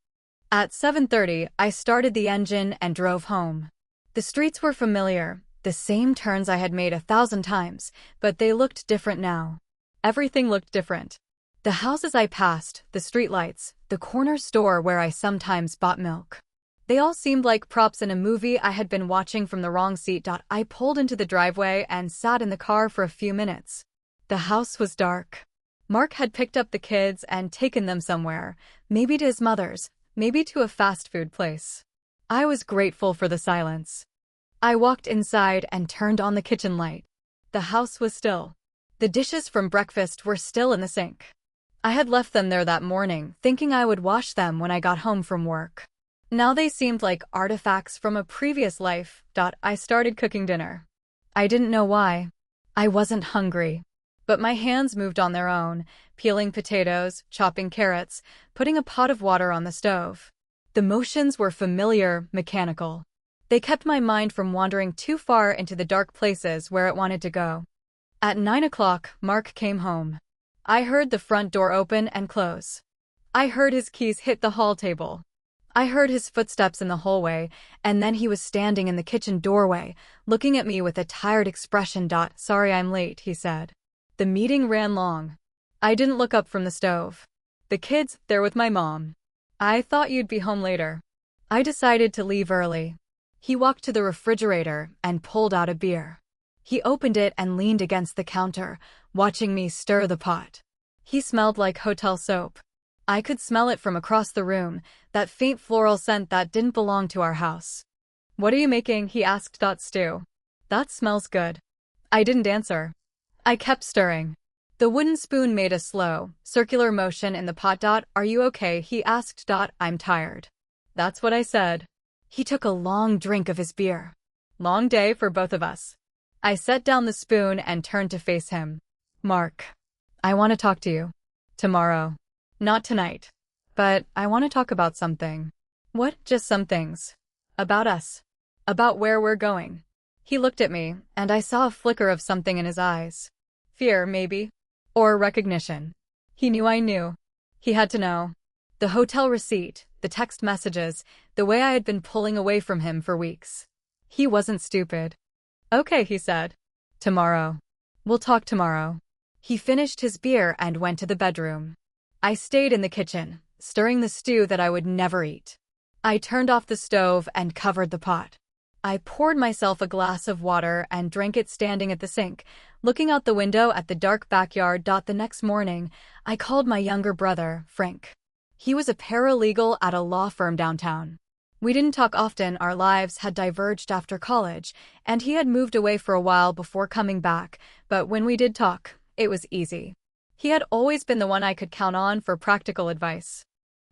At 7:30, I started the engine and drove home. The streets were familiar, the same turns I had made 1,000 times, but they looked different now. Everything looked different. The houses I passed, the streetlights, the corner store where I sometimes bought milk. They all seemed like props in a movie I had been watching from the wrong seat. I pulled into the driveway and sat in the car for a few minutes. The house was dark. Mark had picked up the kids and taken them somewhere, maybe to his mother's, maybe to a fast food place. I was grateful for the silence. I walked inside and turned on the kitchen light. The house was still. The dishes from breakfast were still in the sink. I had left them there that morning, thinking I would wash them when I got home from work. Now they seemed like artifacts from a previous life. I started cooking dinner. I didn't know why. I wasn't hungry. But my hands moved on their own, peeling potatoes, chopping carrots, putting a pot of water on the stove. The motions were familiar, mechanical. They kept my mind from wandering too far into the dark places where it wanted to go. At 9 o'clock, Mark came home. I heard the front door open and close. I heard his keys hit the hall table. I heard his footsteps in the hallway, and then he was standing in the kitchen doorway, looking at me with a tired expression. "Sorry I'm late," he said. The meeting ran long. I didn't look up from the stove. The kids, they're with my mom. I thought you'd be home later. I decided to leave early. He walked to the refrigerator and pulled out a beer. He opened it and leaned against the counter, watching me stir the pot. He smelled like hotel soap. I could smell it from across the room, that faint floral scent that didn't belong to our house. "What are you making?" he asked. "Stew." "That smells good." I didn't answer. I kept stirring. The wooden spoon made a slow, circular motion in the pot. "Are you okay?" he asked. "I'm tired." That's what I said. He took a long drink of his beer. Long day for both of us. I set down the spoon and turned to face him. "Mark, I want to talk to you. Tomorrow. Not tonight. But I want to talk about something." "What?" "Just some things. About us. About where we're going." He looked at me, and I saw a flicker of something in his eyes. Fear, maybe. Or recognition. He knew I knew. He had to know. The hotel receipt, the text messages, the way I had been pulling away from him for weeks. He wasn't stupid. "Okay," he said. "Tomorrow. We'll talk tomorrow." He finished his beer and went to the bedroom. I stayed in the kitchen, stirring the stew that I would never eat. I turned off the stove and covered the pot. I poured myself a glass of water and drank it standing at the sink, looking out the window at the dark backyard. The next morning, I called my younger brother, Frank. He was a paralegal at a law firm downtown. We didn't talk often, our lives had diverged after college, and he had moved away for a while before coming back, but when we did talk, it was easy. He had always been the one I could count on for practical advice.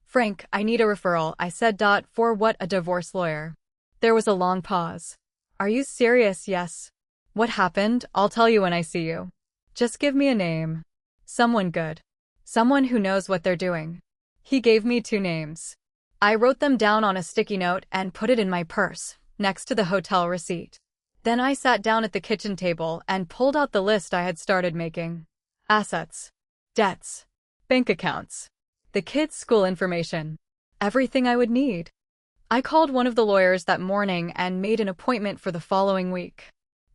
"Frank, I need a referral," I said. "For what, a divorce lawyer?" There was a long pause. "Are you serious?" "Yes." "What happened?" "I'll tell you when I see you. Just give me a name. Someone good. Someone who knows what they're doing." He gave me 2 names. I wrote them down on a sticky note and put it in my purse, next to the hotel receipt. Then I sat down at the kitchen table and pulled out the list I had started making. Assets, debts, bank accounts, the kids' school information, everything I would need. I called one of the lawyers that morning and made an appointment for the following week.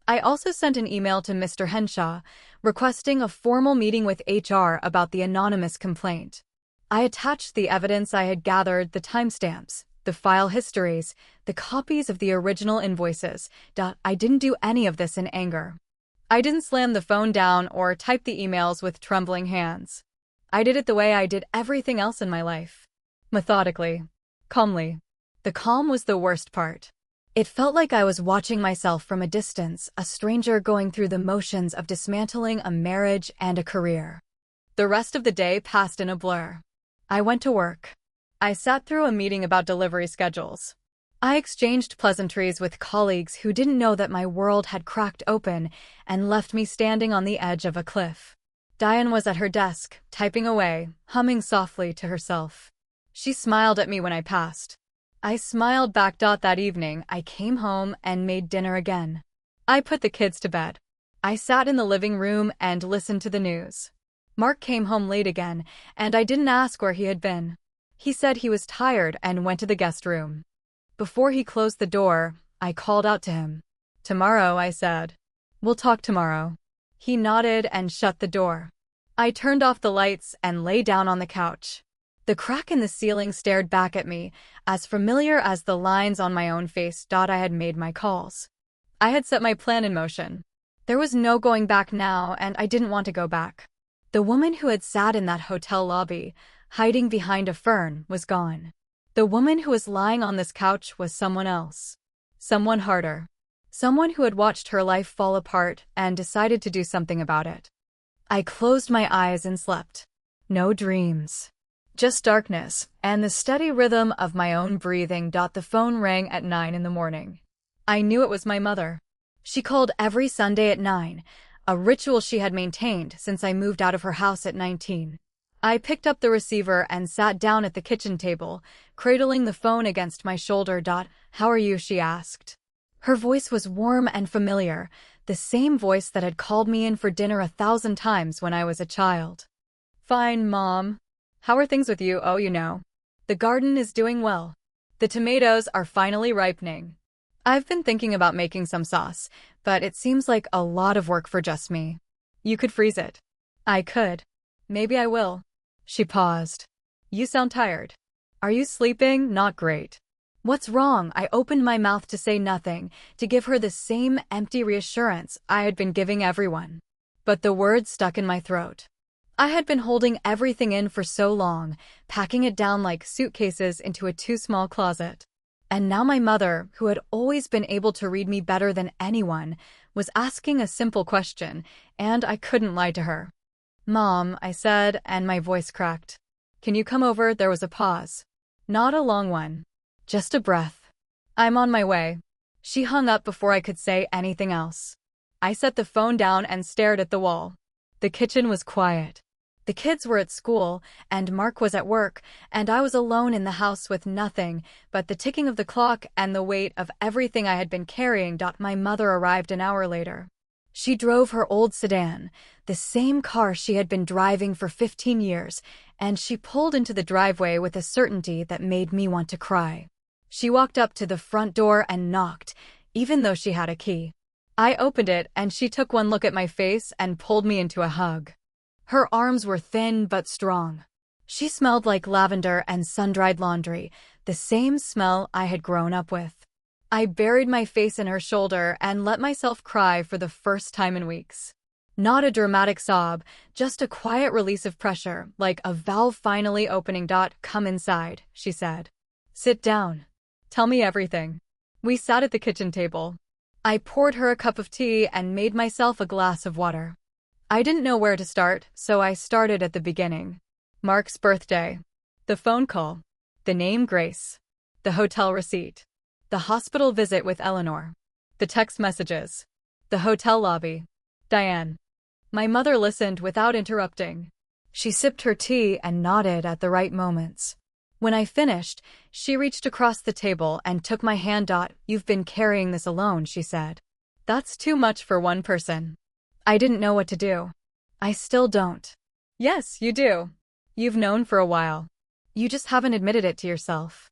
I also sent an email to Mr. Henshaw, requesting a formal meeting with HR about the anonymous complaint. I attached the evidence I had gathered, the timestamps, the file histories, the copies of the original invoices. I didn't do any of this in anger. I didn't slam the phone down or type the emails with trembling hands. I did it the way I did everything else in my life. Methodically. Calmly. The calm was the worst part. It felt like I was watching myself from a distance, a stranger going through the motions of dismantling a marriage and a career. The rest of the day passed in a blur. I went to work. I sat through a meeting about delivery schedules. I exchanged pleasantries with colleagues who didn't know that my world had cracked open and left me standing on the edge of a cliff. Diane was at her desk, typing away, humming softly to herself. She smiled at me when I passed. I smiled back. That evening, I came home and made dinner again. I put the kids to bed. I sat in the living room and listened to the news. Mark came home late again, and I didn't ask where he had been. He said he was tired and went to the guest room. Before he closed the door, I called out to him. "Tomorrow," I said. "We'll talk tomorrow." He nodded and shut the door. I turned off the lights and lay down on the couch. The crack in the ceiling stared back at me, as familiar as the lines on my own face. I had made my calls. I had set my plan in motion. There was no going back now, and I didn't want to go back. The woman who had sat in that hotel lobby, hiding behind a fern, was gone. The woman who was lying on this couch was someone else. Someone harder. Someone who had watched her life fall apart and decided to do something about it. I closed my eyes and slept. No dreams. Just darkness and the steady rhythm of my own breathing. The phone rang at 9 in the morning. I knew it was my mother. She called every Sunday at 9. A ritual she had maintained since I moved out of her house at 19. I picked up the receiver and sat down at the kitchen table, cradling the phone against my shoulder. "How are you?" she asked. Her voice was warm and familiar, the same voice that had called me in for dinner 1,000 times when I was a child. "Fine, Mom. How are things with you?" "Oh, the garden is doing well. The tomatoes are finally ripening. I've been thinking about making some sauce, but it seems like a lot of work for just me. You could freeze it." "I could. Maybe I will." She paused. "You sound tired. Are you sleeping?" "Not great." "What's wrong?" I opened my mouth to say nothing, to give her the same empty reassurance I had been giving everyone. But the words stuck in my throat. I had been holding everything in for so long, packing it down like suitcases into a too small closet. And now my mother, who had always been able to read me better than anyone, was asking a simple question, and I couldn't lie to her. "Mom," I said, and my voice cracked. "Can you come over?" There was a pause. Not a long one. Just a breath. "I'm on my way." She hung up before I could say anything else. I set the phone down and stared at the wall. The kitchen was quiet. The kids were at school, and Mark was at work, and I was alone in the house with nothing but the ticking of the clock and the weight of everything I had been carrying. My mother arrived an hour later. She drove her old sedan, the same car she had been driving for 15 years, and she pulled into the driveway with a certainty that made me want to cry. She walked up to the front door and knocked, even though she had a key. I opened it, and she took one look at my face and pulled me into a hug. Her arms were thin but strong. She smelled like lavender and sun-dried laundry, the same smell I had grown up with. I buried my face in her shoulder and let myself cry for the first time in weeks. Not a dramatic sob, just a quiet release of pressure, like a valve finally opening. Come inside, she said. Sit down. Tell me everything. We sat at the kitchen table. I poured her a cup of tea and made myself a glass of water. I didn't know where to start, so I started at the beginning. Mark's birthday. The phone call. The name Grace. The hotel receipt. The hospital visit with Eleanor. The text messages. The hotel lobby. Diane. My mother listened without interrupting. She sipped her tea and nodded at the right moments. When I finished, she reached across the table and took my hand. You've been carrying this alone, she said. That's too much for one person. I didn't know what to do. I still don't. Yes, you do. You've known for a while. You just haven't admitted it to yourself.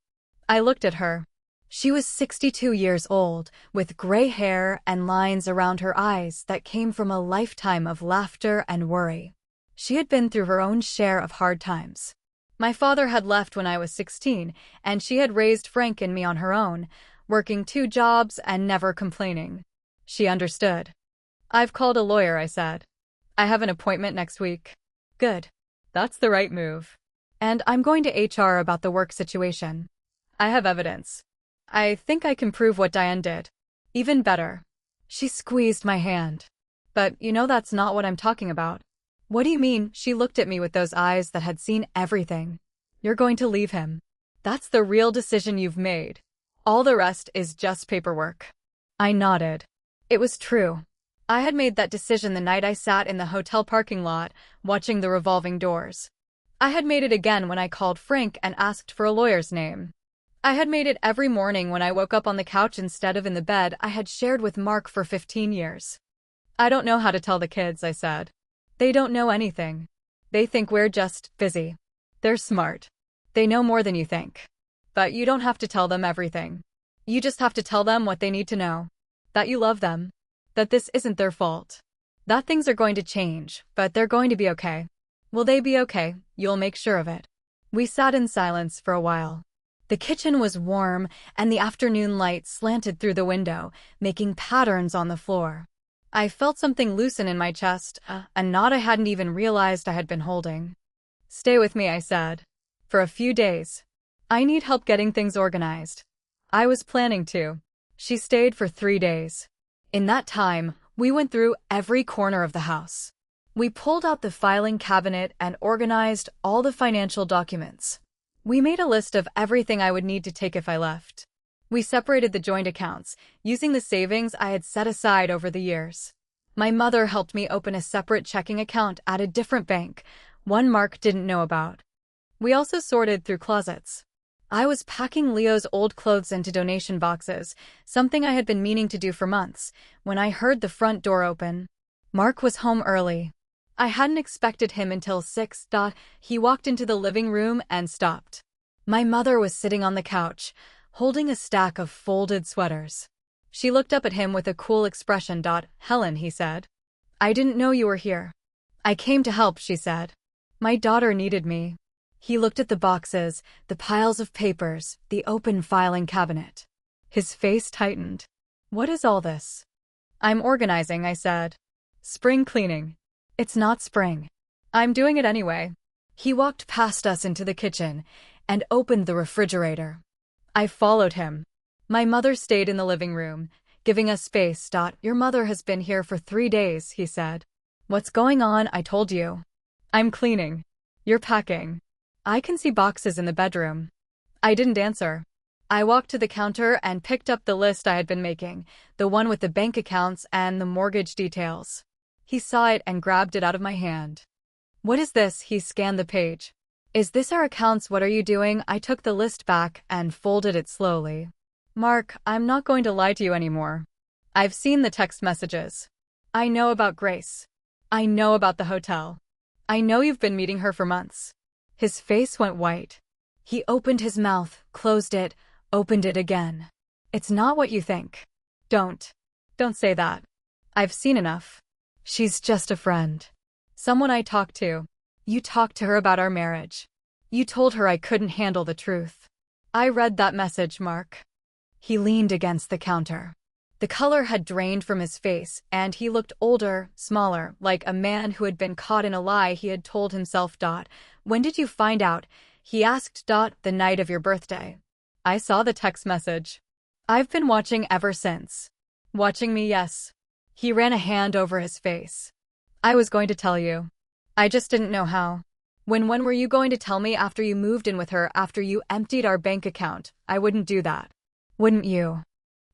I looked at her. She was 62 years old, with gray hair and lines around her eyes that came from a lifetime of laughter and worry. She had been through her own share of hard times. My father had left when I was 16, and she had raised Frank and me on her own, working 2 jobs and never complaining. She understood. I've called a lawyer, I said. I have an appointment next week. Good. That's the right move. And I'm going to HR about the work situation. I have evidence. I think I can prove what Diane did. Even better. She squeezed my hand. But you know that's not what I'm talking about. What do you mean? She looked at me with those eyes that had seen everything. You're going to leave him. That's the real decision you've made. All the rest is just paperwork. I nodded. It was true. I had made that decision the night I sat in the hotel parking lot, watching the revolving doors. I had made it again when I called Frank and asked for a lawyer's name. I had made it every morning when I woke up on the couch instead of in the bed I had shared with Mark for 15 years. I don't know how to tell the kids, I said. They don't know anything. They think we're just busy. They're smart. They know more than you think. But you don't have to tell them everything. You just have to tell them what they need to know. That you love them. That this isn't their fault. That things are going to change, but they're going to be okay. Will they be okay? You'll make sure of it. We sat in silence for a while. The kitchen was warm, and the afternoon light slanted through the window, making patterns on the floor. I felt something loosen in my chest, a knot I hadn't even realized I had been holding. Stay with me, I said. For a few days. I need help getting things organized. I was planning to. She stayed for 3 days. In that time, we went through every corner of the house. We pulled out the filing cabinet and organized all the financial documents. We made a list of everything I would need to take if I left. We separated the joint accounts, using the savings I had set aside over the years. My mother helped me open a separate checking account at a different bank, one Mark didn't know about. We also sorted through closets. I was packing Leo's old clothes into donation boxes, something I had been meaning to do for months, when I heard the front door open. Mark was home early. I hadn't expected him until 6. He walked into the living room and stopped. My mother was sitting on the couch, holding a stack of folded sweaters. She looked up at him with a cool expression. Helen, he said. I didn't know you were here. I came to help, she said. My daughter needed me. He looked at the boxes, the piles of papers, the open filing cabinet. His face tightened. What is all this? I'm organizing, I said. Spring cleaning. It's not spring. I'm doing it anyway. He walked past us into the kitchen and opened the refrigerator. I followed him. My mother stayed in the living room, giving us space. Your mother has been here for 3 days, he said. What's going on? I told you. I'm cleaning. You're packing. I can see boxes in the bedroom. I didn't answer. I walked to the counter and picked up the list I had been making, the one with the bank accounts and the mortgage details. He saw it and grabbed it out of my hand. What is this? He scanned the page. Is this our accounts? What are you doing? I took the list back and folded it slowly. Mark, I'm not going to lie to you anymore. I've seen the text messages. I know about Grace. I know about the hotel. I know you've been meeting her for months. His face went white. He opened his mouth, closed it, opened it again. It's not what you think. Don't say that. I've seen enough. She's just a friend. Someone I talked to. You talked to her about our marriage. You told her I couldn't handle the truth. I read that message, Mark. He leaned against the counter. The color had drained from his face, and he looked older, smaller, like a man who had been caught in a lie he had told himself. When did you find out? He asked. The night of your birthday. I saw the text message. I've been watching ever since. Watching me, yes. He ran a hand over his face. I was going to tell you. I just didn't know how. When were you going to tell me? After you moved in with her, after you emptied our bank account? I wouldn't do that. Wouldn't you?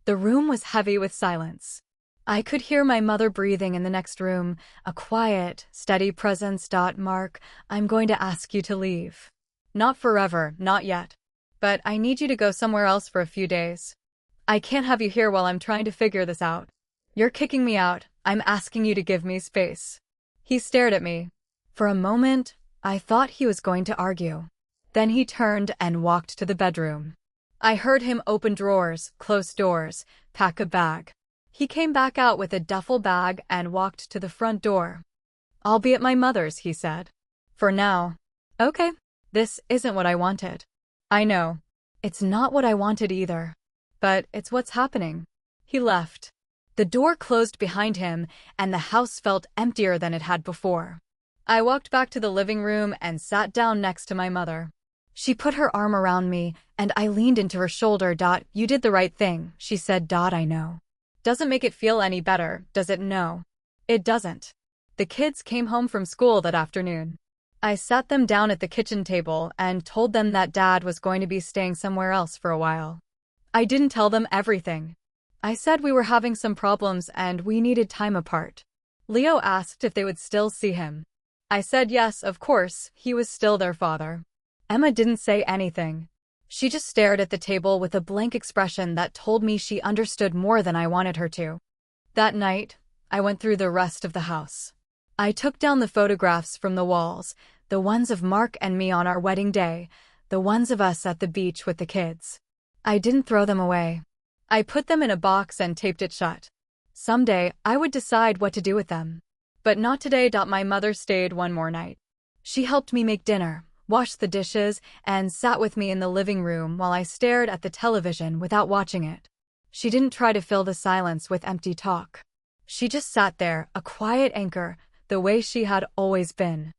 The room was heavy with silence. I could hear my mother breathing in the next room, a quiet, steady presence. Mark, I'm going to ask you to leave. Not forever, not yet. But I need you to go somewhere else for a few days. I can't have you here while I'm trying to figure this out. You're kicking me out. I'm asking you to give me space. He stared at me. For a moment, I thought he was going to argue. Then he turned and walked to the bedroom. I heard him open drawers, close doors, pack a bag. He came back out with a duffel bag and walked to the front door. I'll be at my mother's, he said. For now. Okay. This isn't what I wanted. I know. It's not what I wanted either. But it's what's happening. He left. The door closed behind him, and the house felt emptier than it had before. I walked back to the living room and sat down next to my mother. She put her arm around me, and I leaned into her shoulder. You did the right thing, she said. I know. Doesn't make it feel any better, does it? No. It doesn't. The kids came home from school that afternoon. I sat them down at the kitchen table and told them that Dad was going to be staying somewhere else for a while. I didn't tell them everything. I said we were having some problems and we needed time apart. Leo asked if they would still see him. I said yes, of course, he was still their father. Emma didn't say anything. She just stared at the table with a blank expression that told me she understood more than I wanted her to. That night, I went through the rest of the house. I took down the photographs from the walls, the ones of Mark and me on our wedding day, the ones of us at the beach with the kids. I didn't throw them away. I put them in a box and taped it shut. Someday, I would decide what to do with them. But not today. My mother stayed one more night. She helped me make dinner, washed the dishes, and sat with me in the living room while I stared at the television without watching it. She didn't try to fill the silence with empty talk. She just sat there, a quiet anchor, the way she had always been.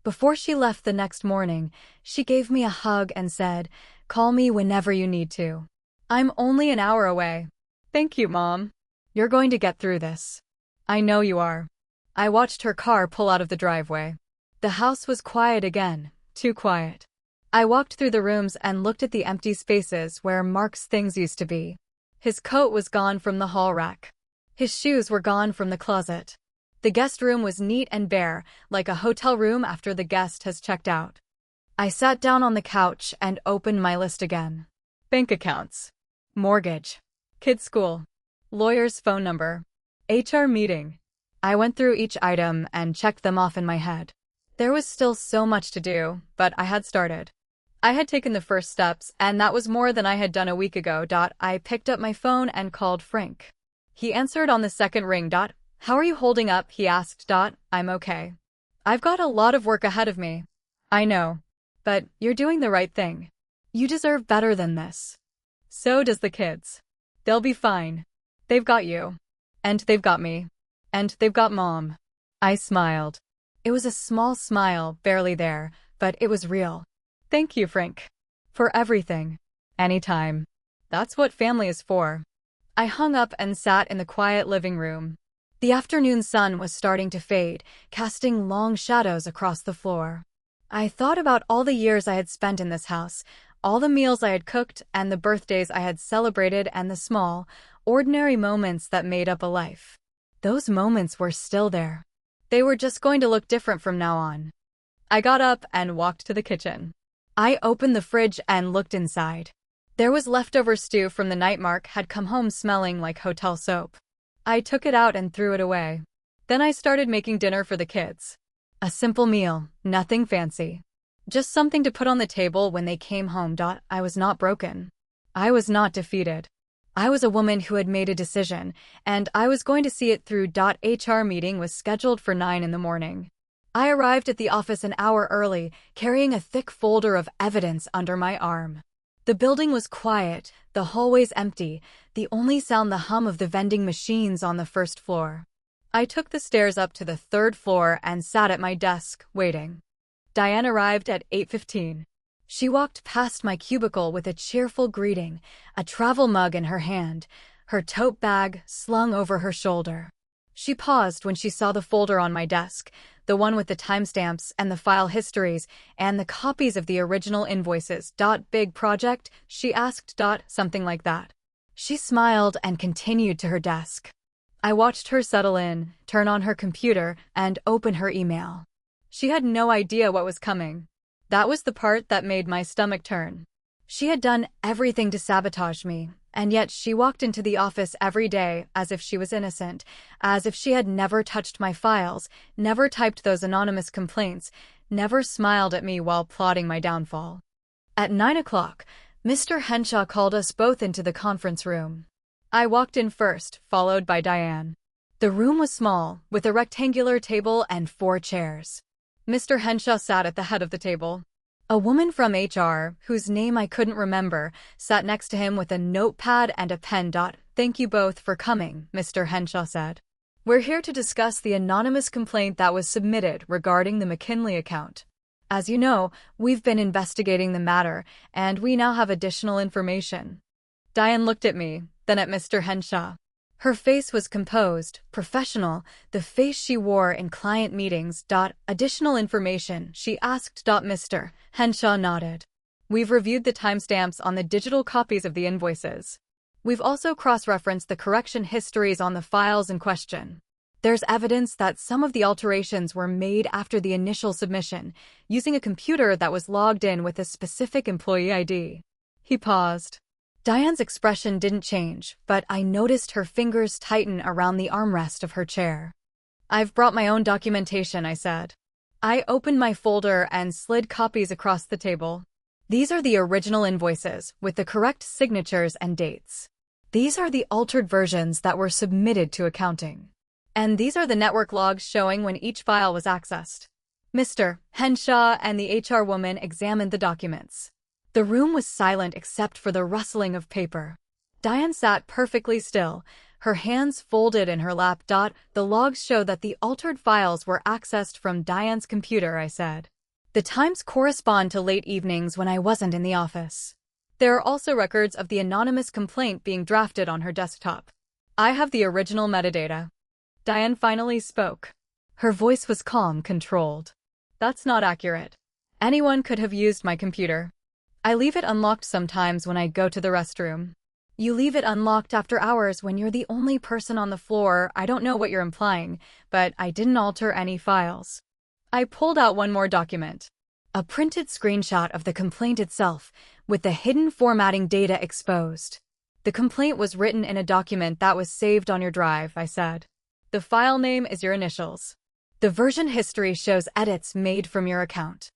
Before she left the next morning, she gave me a hug and said, "Call me whenever you need to. I'm only an hour away." Thank you, Mom. You're going to get through this. I know you are. I watched her car pull out of the driveway. The house was quiet again, too quiet. I walked through the rooms and looked at the empty spaces where Mark's things used to be. His coat was gone from the hall rack. His shoes were gone from the closet. The guest room was neat and bare, like a hotel room after the guest has checked out. I sat down on the couch and opened my list again. Bank accounts. Mortgage. Kids' school. Lawyer's phone number. HR meeting. I went through each item and checked them off in my head. There was still so much to do, but I had started. I had taken the first steps, and that was more than I had done a week ago. I picked up my phone and called Frank. He answered on the second ring. How are you holding up? He asked. I'm okay. I've got a lot of work ahead of me. I know. But you're doing the right thing. You deserve better than this. So does the kids. They'll be fine. They've got you. And they've got me. And they've got Mom. I smiled. It was a small smile, barely there, but it was real. Thank you, Frank. For everything. Anytime. That's what family is for. I hung up and sat in the quiet living room. The afternoon sun was starting to fade, casting long shadows across the floor. I thought about all the years I had spent in this house, all the meals I had cooked and the birthdays I had celebrated and the small, ordinary moments that made up a life. Those moments were still there. They were just going to look different from now on. I got up and walked to the kitchen. I opened the fridge and looked inside. There was leftover stew from the night Mark had come home smelling like hotel soap. I took it out and threw it away. Then I started making dinner for the kids. A simple meal, nothing fancy. Just something to put on the table when they came home. I was not broken. I was not defeated. I was a woman who had made a decision, and I was going to see it through. HR meeting was scheduled for 9 in the morning. I arrived at the office an hour early, carrying a thick folder of evidence under my arm. The building was quiet, the hallways empty, the only sound the hum of the vending machines on the first floor. I took the stairs up to the third floor and sat at my desk, waiting. Diane arrived at 8:15. She walked past my cubicle with a cheerful greeting, a travel mug in her hand, her tote bag slung over her shoulder. She paused when she saw the folder on my desk, the one with the timestamps and the file histories and the copies of the original invoices. Big project? She asked. Something like that. She smiled and continued to her desk. I watched her settle in, turn on her computer, and open her email. She had no idea what was coming. That was the part that made my stomach turn. She had done everything to sabotage me, and yet she walked into the office every day as if she was innocent, as if she had never touched my files, never typed those anonymous complaints, never smiled at me while plotting my downfall. At 9 o'clock, Mr. Henshaw called us both into the conference room. I walked in first, followed by Diane. The room was small, with a rectangular table and 4 chairs. Mr. Henshaw sat at the head of the table. A woman from HR, whose name I couldn't remember, sat next to him with a notepad and a pen. Thank you both for coming, Mr. Henshaw said. We're here to discuss the anonymous complaint that was submitted regarding the McKinley account. As you know, we've been investigating the matter, and we now have additional information. Diane looked at me, then at Mr. Henshaw. Her face was composed, professional, the face she wore in client meetings. Additional information, she asked. Mr. Henshaw nodded. We've reviewed the timestamps on the digital copies of the invoices. We've also cross-referenced the correction histories on the files in question. There's evidence that some of the alterations were made after the initial submission, using a computer that was logged in with a specific employee ID. He paused. Diane's expression didn't change, but I noticed her fingers tighten around the armrest of her chair. I've brought my own documentation, I said. I opened my folder and slid copies across the table. These are the original invoices, with the correct signatures and dates. These are the altered versions that were submitted to accounting. And these are the network logs showing when each file was accessed. Mr. Henshaw and the HR woman examined the documents. The room was silent except for the rustling of paper. Diane sat perfectly still, her hands folded in her lap. The logs show that the altered files were accessed from Diane's computer, I said. The times correspond to late evenings when I wasn't in the office. There are also records of the anonymous complaint being drafted on her desktop. I have the original metadata. Diane finally spoke. Her voice was calm, controlled. That's not accurate. Anyone could have used my computer. I leave it unlocked sometimes when I go to the restroom. You leave it unlocked after hours when you're the only person on the floor. I don't know what you're implying, but I didn't alter any files. I pulled out one more document. A printed screenshot of the complaint itself, with the hidden formatting data exposed. The complaint was written in a document that was saved on your drive, I said. The file name is your initials. The version history shows edits made from your account.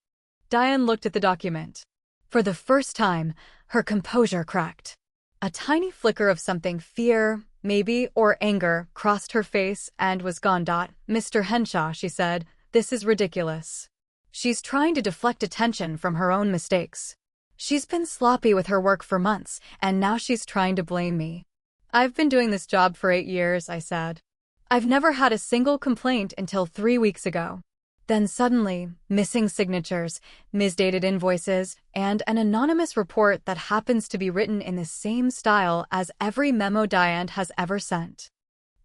Diane looked at the document. For the first time, her composure cracked. A tiny flicker of something, fear, maybe, or anger, crossed her face and was gone. Mr. Henshaw, she said, this is ridiculous. She's trying to deflect attention from her own mistakes. She's been sloppy with her work for months, and now she's trying to blame me. I've been doing this job for 8 years, I said. I've never had a single complaint until 3 weeks ago. Then suddenly, missing signatures, misdated invoices, and an anonymous report that happens to be written in the same style as every memo Diane has ever sent.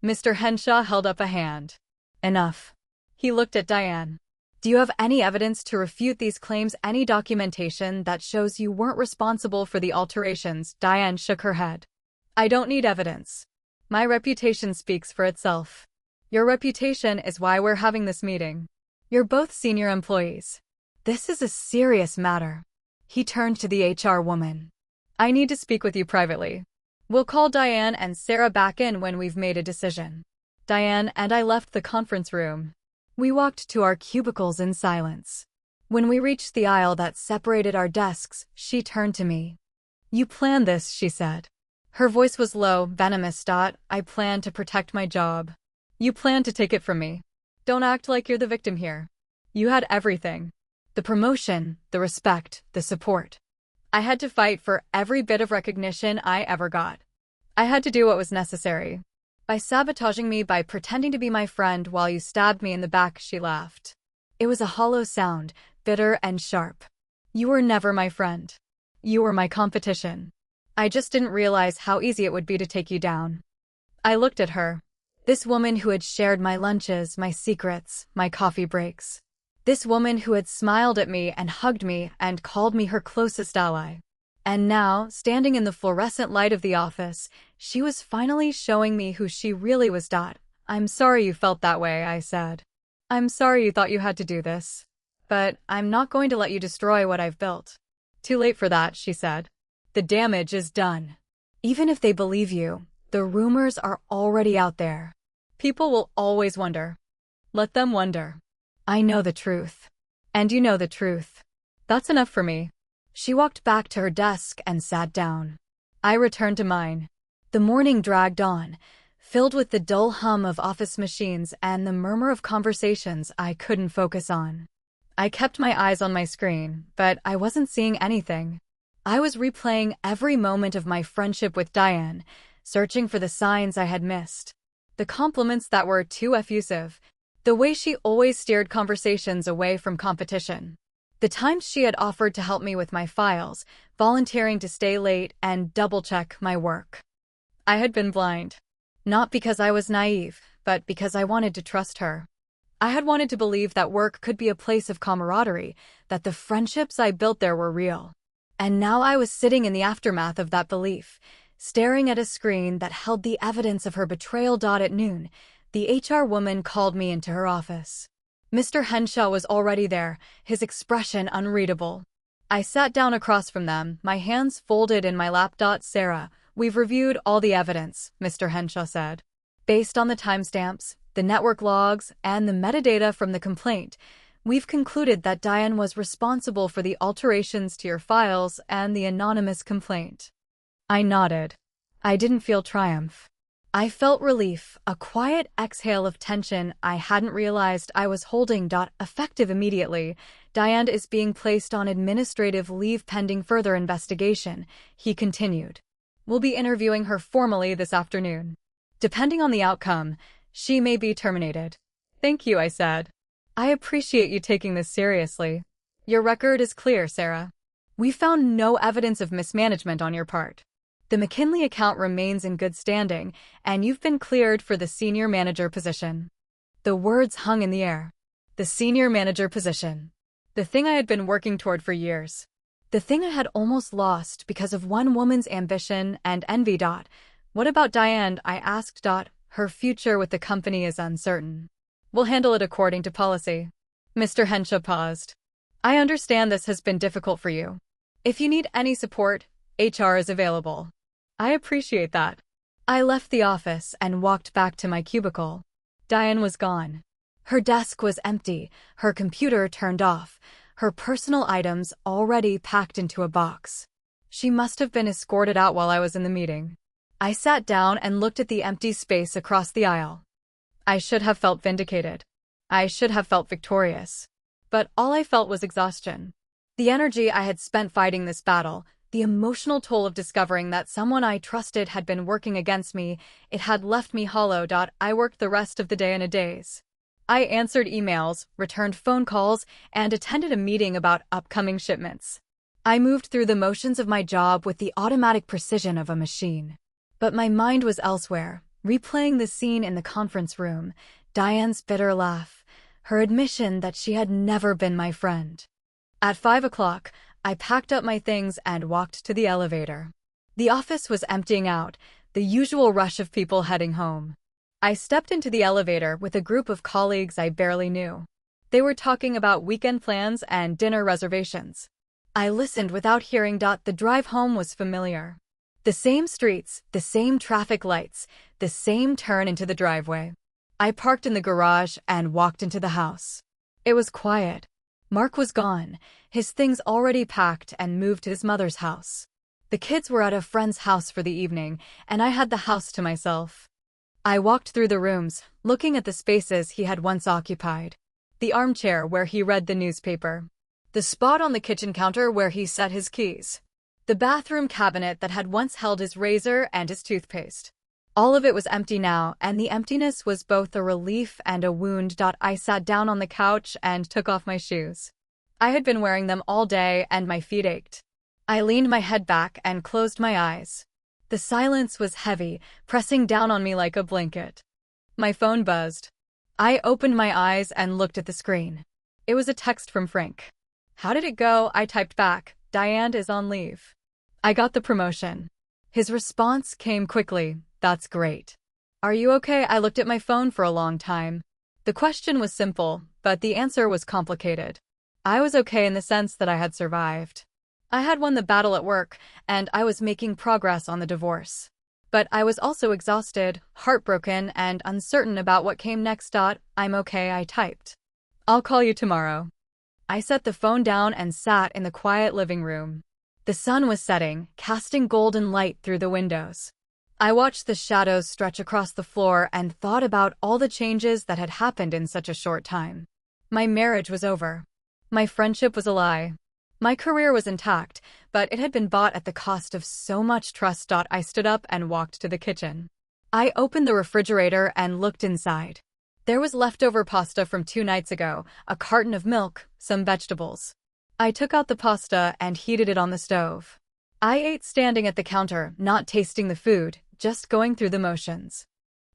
Mr. Henshaw held up a hand. Enough. He looked at Diane. Do you have any evidence to refute these claims? Any documentation that shows you weren't responsible for the alterations? Diane shook her head. I don't need evidence. My reputation speaks for itself. Your reputation is why we're having this meeting. You're both senior employees. This is a serious matter. He turned to the HR woman. I need to speak with you privately. We'll call Diane and Sarah back in when we've made a decision. Diane and I left the conference room. We walked to our cubicles in silence. When we reached the aisle that separated our desks, she turned to me. You planned this, she said. Her voice was low, venomous. I planned to protect my job. You planned to take it from me. Don't act like you're the victim here. You had everything. The promotion, the respect, the support. I had to fight for every bit of recognition I ever got. I had to do what was necessary. By sabotaging me by pretending to be my friend while you stabbed me in the back, she laughed. It was a hollow sound, bitter and sharp. You were never my friend. You were my competition. I just didn't realize how easy it would be to take you down. I looked at her. This woman who had shared my lunches, my secrets, my coffee breaks. This woman who had smiled at me and hugged me and called me her closest ally. And now, standing in the fluorescent light of the office, she was finally showing me who she really was. I'm sorry you felt that way, I said. I'm sorry you thought you had to do this. But I'm not going to let you destroy what I've built. Too late for that, she said. The damage is done. Even if they believe you, the rumors are already out there. People will always wonder. Let them wonder. I know the truth. And you know the truth. That's enough for me. She walked back to her desk and sat down. I returned to mine. The morning dragged on, filled with the dull hum of office machines and the murmur of conversations I couldn't focus on. I kept my eyes on my screen, but I wasn't seeing anything. I was replaying every moment of my friendship with Diane, searching for the signs I had missed. The compliments that were too effusive. The way she always steered conversations away from competition. The times she had offered to help me with my files, volunteering to stay late and double-check my work. I had been blind. Not because I was naive, but because I wanted to trust her. I had wanted to believe that work could be a place of camaraderie, that the friendships I built there were real. And now I was sitting in the aftermath of that belief, staring at a screen that held the evidence of her betrayal. At noon, the HR woman called me into her office. Mr. Henshaw was already there, his expression unreadable. I sat down across from them, my hands folded in my lap. Sarah, we've reviewed all the evidence, Mr. Henshaw said. Based on the timestamps, the network logs, and the metadata from the complaint, we've concluded that Diane was responsible for the alterations to your files and the anonymous complaint. I nodded. I didn't feel triumph. I felt relief, a quiet exhale of tension I hadn't realized I was holding. Effective immediately, Diane is being placed on administrative leave pending further investigation, he continued. We'll be interviewing her formally this afternoon. Depending on the outcome, she may be terminated. Thank you, I said. I appreciate you taking this seriously. Your record is clear, Sarah. We found no evidence of mismanagement on your part. The McKinley account remains in good standing, and you've been cleared for the senior manager position. The words hung in the air. The senior manager position. The thing I had been working toward for years. The thing I had almost lost because of one woman's ambition and envy. What about Diane? I asked. Her future with the company is uncertain. We'll handle it according to policy. Mr. Henshaw paused. I understand this has been difficult for you. If you need any support, HR is available. I appreciate that. I left the office and walked back to my cubicle. Diane was gone. Her desk was empty, her computer turned off, her personal items already packed into a box. She must have been escorted out while I was in the meeting. I sat down and looked at the empty space across the aisle. I should have felt vindicated. I should have felt victorious. But all I felt was exhaustion. The energy I had spent fighting this battle, the emotional toll of discovering that someone I trusted had been working against me, it had left me hollow. I worked the rest of the day in a daze. I answered emails, returned phone calls, and attended a meeting about upcoming shipments. I moved through the motions of my job with the automatic precision of a machine. But my mind was elsewhere, replaying the scene in the conference room, Diane's bitter laugh, her admission that she had never been my friend. At 5 o'clock, I packed up my things and walked to the elevator. The office was emptying out, the usual rush of people heading home. I stepped into the elevator with a group of colleagues I barely knew. They were talking about weekend plans and dinner reservations. I listened without hearing. The drive home was familiar. The same streets, the same traffic lights, the same turn into the driveway. I parked in the garage and walked into the house. It was quiet. Mark was gone, his things already packed and moved to his mother's house. The kids were at a friend's house for the evening, and I had the house to myself. I walked through the rooms, looking at the spaces he had once occupied. The armchair where he read the newspaper. The spot on the kitchen counter where he set his keys. The bathroom cabinet that had once held his razor and his toothpaste. All of it was empty now, and the emptiness was both a relief and a wound. I sat down on the couch and took off my shoes. I had been wearing them all day and my feet ached. I leaned my head back and closed my eyes. The silence was heavy, pressing down on me like a blanket. My phone buzzed. I opened my eyes and looked at the screen. It was a text from Frank. "How did it go?" I typed back. "Diane is on leave. I got the promotion." His response came quickly. "That's great. Are you okay?" I looked at my phone for a long time. The question was simple, but the answer was complicated. I was okay in the sense that I had survived. I had won the battle at work, and I was making progress on the divorce. But I was also exhausted, heartbroken, and uncertain about what came next. "I'm okay," I typed. "I'll call you tomorrow." I set the phone down and sat in the quiet living room. The sun was setting, casting golden light through the windows. I watched the shadows stretch across the floor and thought about all the changes that had happened in such a short time. My marriage was over. My friendship was a lie. My career was intact, but it had been bought at the cost of so much trust. I stood up and walked to the kitchen. I opened the refrigerator and looked inside. There was leftover pasta from 2 nights ago, a carton of milk, some vegetables. I took out the pasta and heated it on the stove. I ate standing at the counter, not tasting the food, just going through the motions.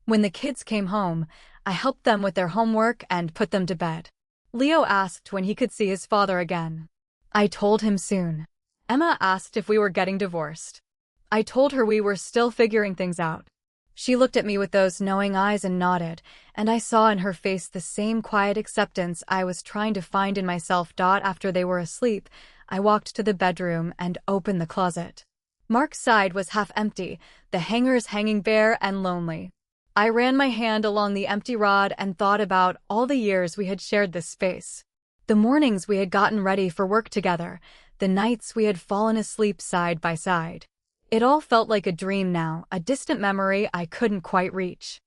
When the kids came home, I helped them with their homework and put them to bed. Leo asked when he could see his father again. I told him soon. Emma asked if we were getting divorced. I told her we were still figuring things out. She looked at me with those knowing eyes and nodded, and I saw in her face the same quiet acceptance I was trying to find in myself. After they were asleep, I walked to the bedroom and opened the closet. Mark's side was half empty, the hangers hanging bare and lonely. I ran my hand along the empty rod and thought about all the years we had shared this space. The mornings we had gotten ready for work together, the nights we had fallen asleep side by side. It all felt like a dream now, a distant memory I couldn't quite reach.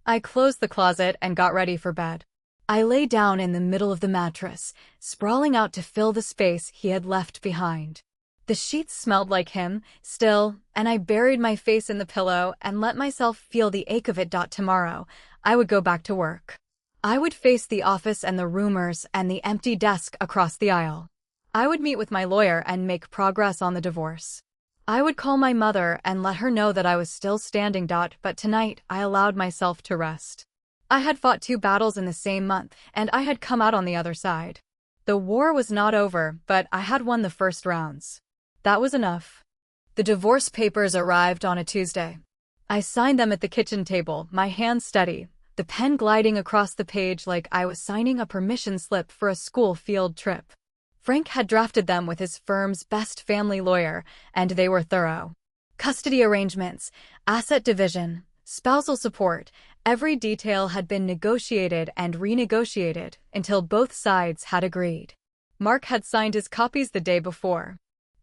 I closed the closet and got ready for bed. I lay down in the middle of the mattress, sprawling out to fill the space he had left behind. The sheets smelled like him, still, and I buried my face in the pillow and let myself feel the ache of it. Tomorrow, I would go back to work. I would face the office and the rumors and the empty desk across the aisle. I would meet with my lawyer and make progress on the divorce. I would call my mother and let her know that I was still standing. But tonight, I allowed myself to rest. I had fought 2 battles in the same month, and I had come out on the other side. The war was not over, but I had won the first rounds. That was enough. The divorce papers arrived on a Tuesday. I signed them at the kitchen table, my hands steady, the pen gliding across the page like I was signing a permission slip for a school field trip. Frank had drafted them with his firm's best family lawyer, and they were thorough. Custody arrangements, asset division, spousal support, every detail had been negotiated and renegotiated until both sides had agreed. Mark had signed his copies the day before.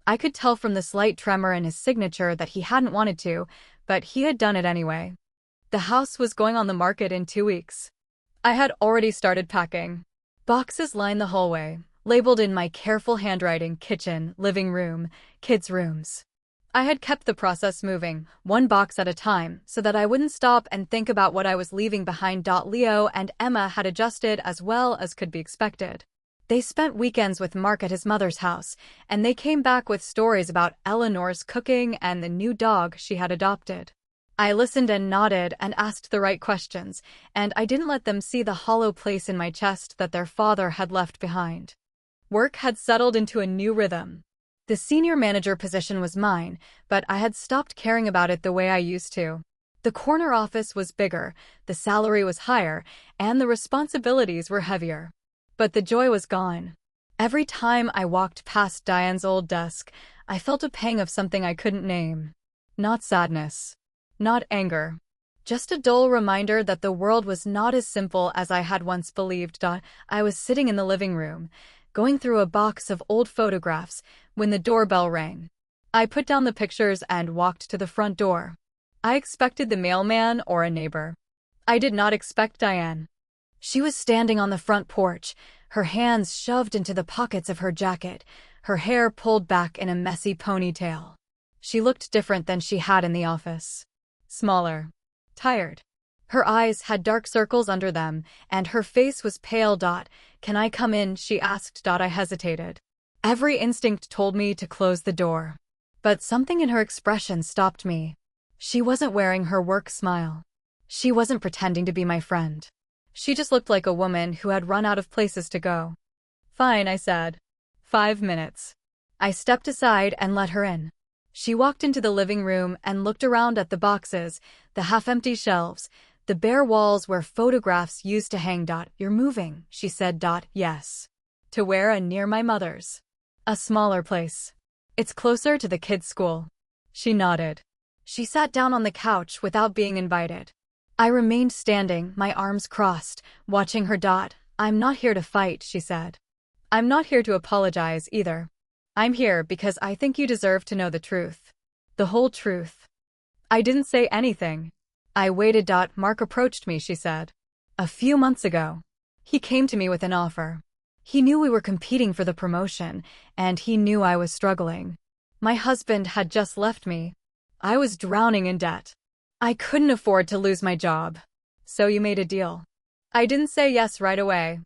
I could tell from the slight tremor in his signature that he hadn't wanted to, but he had done it anyway. The house was going on the market in 2 weeks. I had already started packing. Boxes lined the hallway, labeled in my careful handwriting: kitchen, living room, kids' rooms. I had kept the process moving, 1 box at a time, so that I wouldn't stop and think about what I was leaving behind. Leo and Emma had adjusted as well as could be expected. They spent weekends with Mark at his mother's house, and they came back with stories about Eleanor's cooking and the new dog she had adopted. I listened and nodded and asked the right questions, and I didn't let them see the hollow place in my chest that their father had left behind. Work had settled into a new rhythm. The senior manager position was mine, but I had stopped caring about it the way I used to. The corner office was bigger, the salary was higher, and the responsibilities were heavier. But the joy was gone. Every time I walked past Diane's old desk, I felt a pang of something I couldn't name. Not sadness. Not anger. Just a dull reminder that the world was not as simple as I had once believed. I was sitting in the living room, going through a box of old photographs, when the doorbell rang. I put down the pictures and walked to the front door. I expected the mailman or a neighbor. I did not expect Diane. She was standing on the front porch, her hands shoved into the pockets of her jacket, her hair pulled back in a messy ponytail. She looked different than she had in the office. Smaller. Tired. Her eyes had dark circles under them, and her face was pale. Can I come in? She asked. I hesitated. Every instinct told me to close the door. But something in her expression stopped me. She wasn't wearing her work smile. She wasn't pretending to be my friend. She just looked like a woman who had run out of places to go. Fine, I said. 5 minutes. I stepped aside and let her in. She walked into the living room and looked around at the boxes, the half-empty shelves, the bare walls where photographs used to hang. You're moving, she said. Yes. To where? Near my mother's. A smaller place. It's closer to the kids' school. She nodded. She sat down on the couch without being invited. I remained standing, my arms crossed, watching her. I'm not here to fight, she said. I'm not here to apologize either. I'm here because I think you deserve to know the truth. The whole truth. I didn't say anything. I waited. Mark approached me, she said. A few months ago. He came to me with an offer. He knew we were competing for the promotion, and he knew I was struggling. My husband had just left me. I was drowning in debt. I couldn't afford to lose my job. So you made a deal. I didn't say yes right away.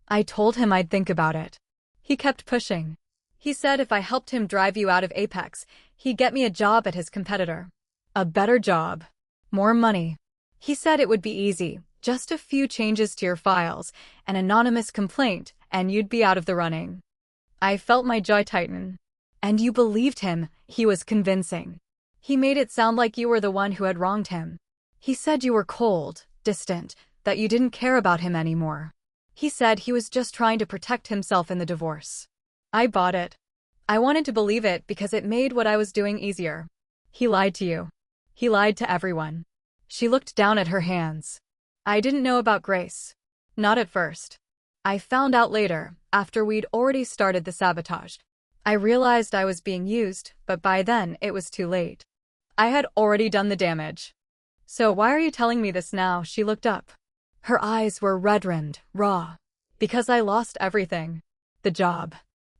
I told him I'd think about it. He kept pushing. He said if I helped him drive you out of Apex, he'd get me a job at his competitor. A better job. More money. He said it would be easy, just a few changes to your files, an anonymous complaint, and you'd be out of the running. I felt my jaw tighten. And you believed him, he was convincing. He made it sound like you were the one who had wronged him. He said you were cold, distant, that you didn't care about him anymore. He said he was just trying to protect himself in the divorce. I bought it. I wanted to believe it because it made what I was doing easier. He lied to you. He lied to everyone. She looked down at her hands. I didn't know about Grace. Not at first. I found out later, after we'd already started the sabotage. I realized I was being used, but by then it was too late. I had already done the damage. So why are you telling me this now? She looked up. Her eyes were red-rimmed, raw. Because I lost everything. The job.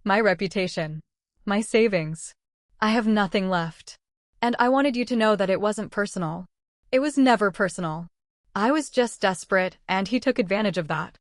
My reputation. My savings. I have nothing left. And I wanted you to know that it wasn't personal. It was never personal. I was just desperate, and he took advantage of that.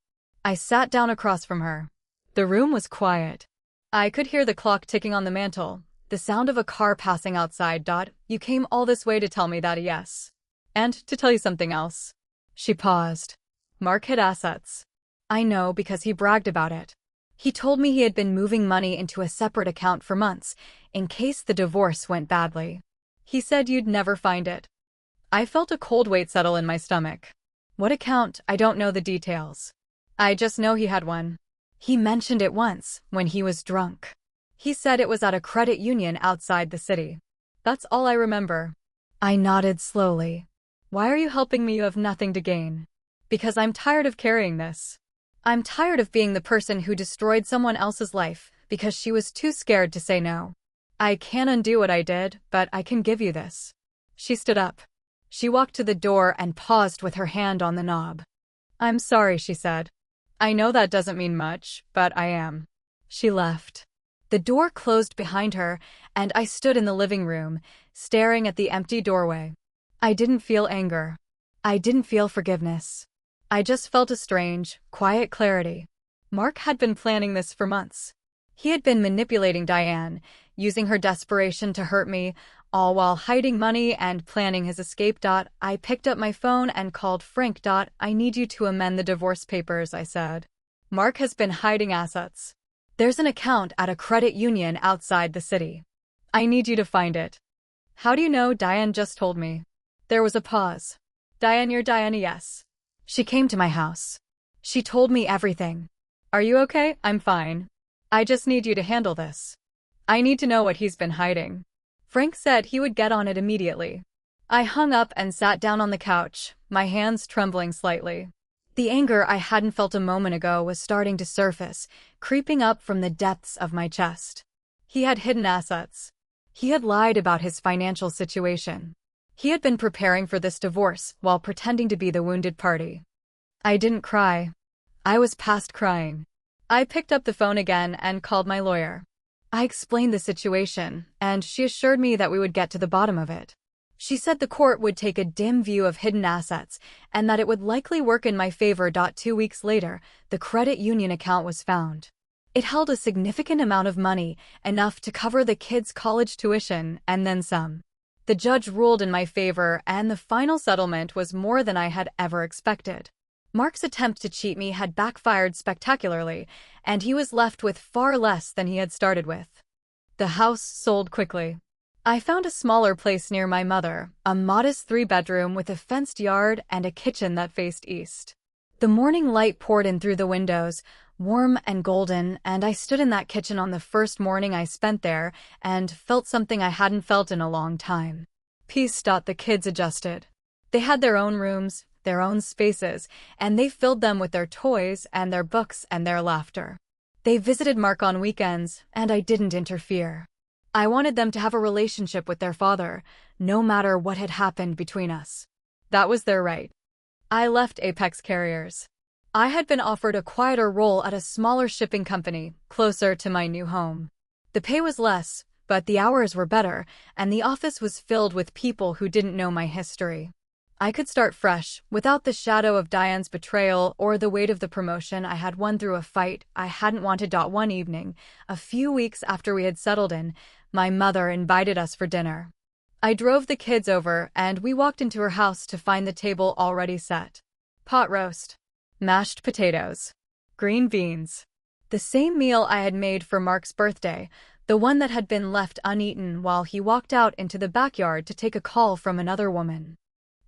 I sat down across from her. The room was quiet. I could hear the clock ticking on the mantel, the sound of a car passing outside. You came all this way to tell me that? Yes. And to tell you something else. She paused. Mark hid assets. I know because he bragged about it. He told me he had been moving money into a separate account for months, in case the divorce went badly. He said you'd never find it. I felt a cold weight settle in my stomach. What account? I don't know the details. I just know he had one. He mentioned it once, when he was drunk. He said it was at a credit union outside the city. That's all I remember. I nodded slowly. Why are you helping me? You have nothing to gain. Because I'm tired of carrying this. I'm tired of being the person who destroyed someone else's life, because she was too scared to say no. I can't undo what I did, but I can give you this. She stood up. She walked to the door and paused with her hand on the knob. I'm sorry, she said. I know that doesn't mean much, but I am. She left. The door closed behind her, and I stood in the living room, staring at the empty doorway. I didn't feel anger. I didn't feel forgiveness. I just felt a strange, quiet clarity. Mark had been planning this for months. He had been manipulating Diane, using her desperation to hurt me, all while hiding money and planning his escape. I picked up my phone and called Frank. I need you to amend the divorce papers, I said. Mark has been hiding assets. There's an account at a credit union outside the city. I need you to find it. How do you know? Diane just told me. There was a pause. Diane, you're Diana? Yes. She came to my house. She told me everything. Are you okay? I'm fine. I just need you to handle this. I need to know what he's been hiding. Frank said he would get on it immediately. I hung up and sat down on the couch, my hands trembling slightly. The anger I hadn't felt a moment ago was starting to surface, creeping up from the depths of my chest. He had hidden assets. He had lied about his financial situation. He had been preparing for this divorce while pretending to be the wounded party. I didn't cry. I was past crying. I picked up the phone again and called my lawyer. I explained the situation, and she assured me that we would get to the bottom of it. She said the court would take a dim view of hidden assets, and that it would likely work in my favor. 2 weeks later, the credit union account was found. It held a significant amount of money, enough to cover the kids' college tuition, and then some. The judge ruled in my favor, and the final settlement was more than I had ever expected. Mark's attempt to cheat me had backfired spectacularly, and he was left with far less than he had started with. The house sold quickly. I found a smaller place near my mother, a modest 3-bedroom with a fenced yard and a kitchen that faced east. The morning light poured in through the windows, warm and golden, and I stood in that kitchen on the first morning I spent there and felt something I hadn't felt in a long time. Peace. The kids adjusted. They had their own rooms, their own spaces, and they filled them with their toys and their books and their laughter. They visited Mark on weekends, and I didn't interfere. I wanted them to have a relationship with their father, no matter what had happened between us. That was their right. I left Apex Carriers. I had been offered a quieter role at a smaller shipping company, closer to my new home. The pay was less, but the hours were better, and the office was filled with people who didn't know my history. I could start fresh, without the shadow of Diane's betrayal or the weight of the promotion I had won through a fight I hadn't wanted. One evening, a few weeks after we had settled in, my mother invited us for dinner. I drove the kids over, and we walked into her house to find the table already set. Pot roast, mashed potatoes, green beans. The same meal I had made for Mark's birthday, the one that had been left uneaten while he walked out into the backyard to take a call from another woman.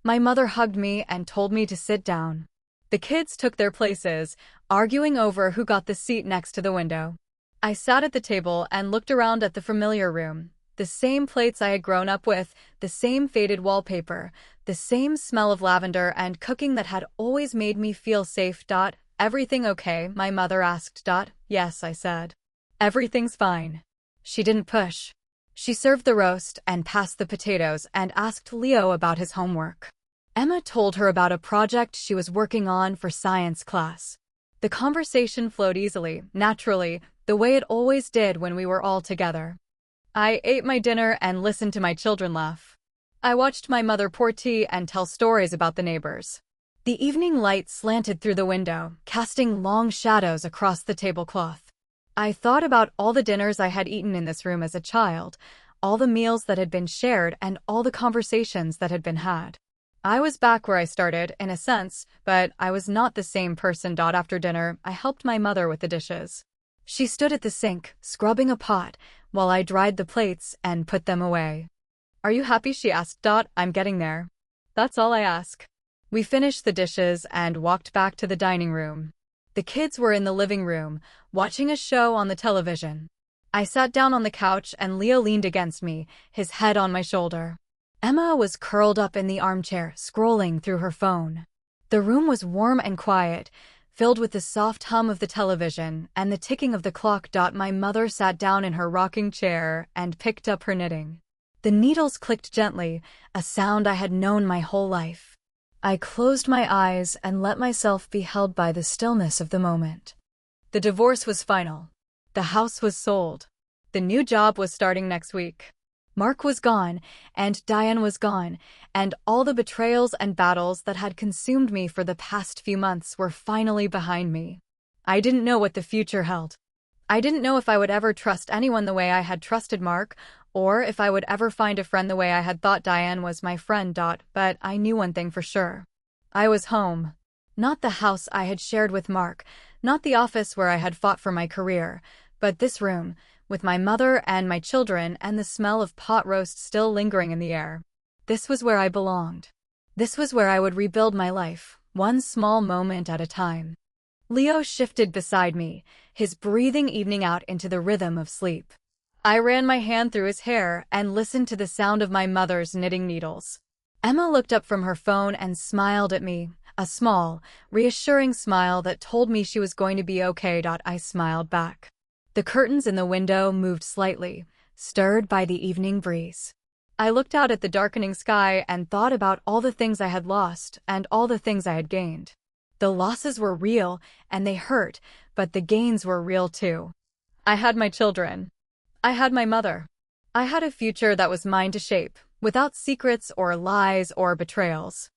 My mother hugged me and told me to sit down. The kids took their places, arguing over who got the seat next to the window. I sat at the table and looked around at the familiar room. The same plates I had grown up with, the same faded wallpaper, the same smell of lavender and cooking that had always made me feel safe. Everything okay? My mother asked. Yes, I said. Everything's fine. She didn't push. She served the roast and passed the potatoes and asked Leo about his homework. Emma told her about a project she was working on for science class. The conversation flowed easily, naturally, the way it always did when we were all together. I ate my dinner and listened to my children laugh. I watched my mother pour tea and tell stories about the neighbors. The evening light slanted through the window, casting long shadows across the tablecloth. I thought about all the dinners I had eaten in this room as a child, all the meals that had been shared and all the conversations that had been had. I was back where I started, in a sense, but I was not the same person. After dinner, I helped my mother with the dishes. She stood at the sink, scrubbing a pot, while I dried the plates and put them away. Are you happy? She asked. I'm getting there. That's all I ask. We finished the dishes and walked back to the dining room. The kids were in the living room, watching a show on the television. I sat down on the couch and Leo leaned against me, his head on my shoulder. Emma was curled up in the armchair, scrolling through her phone. The room was warm and quiet, filled with the soft hum of the television and the ticking of the clock. My mother sat down in her rocking chair and picked up her knitting. The needles clicked gently, a sound I had known my whole life. I closed my eyes and let myself be held by the stillness of the moment. The divorce was final. The house was sold. The new job was starting next week. Mark was gone, and Diane was gone, and all the betrayals and battles that had consumed me for the past few months were finally behind me. I didn't know what the future held. I didn't know if I would ever trust anyone the way I had trusted Mark, or if I would ever find a friend the way I had thought Diane was my friend. But I knew one thing for sure. I was home. Not the house I had shared with Mark, not the office where I had fought for my career, but this room, with my mother and my children and the smell of pot roast still lingering in the air. This was where I belonged. This was where I would rebuild my life, one small moment at a time. Leo shifted beside me, his breathing evening out into the rhythm of sleep. I ran my hand through his hair and listened to the sound of my mother's knitting needles. Emma looked up from her phone and smiled at me, a small, reassuring smile that told me she was going to be okay. I smiled back. The curtains in the window moved slightly, stirred by the evening breeze. I looked out at the darkening sky and thought about all the things I had lost and all the things I had gained. The losses were real and they hurt, but the gains were real too. I had my children. I had my mother. I had a future that was mine to shape, without secrets or lies or betrayals.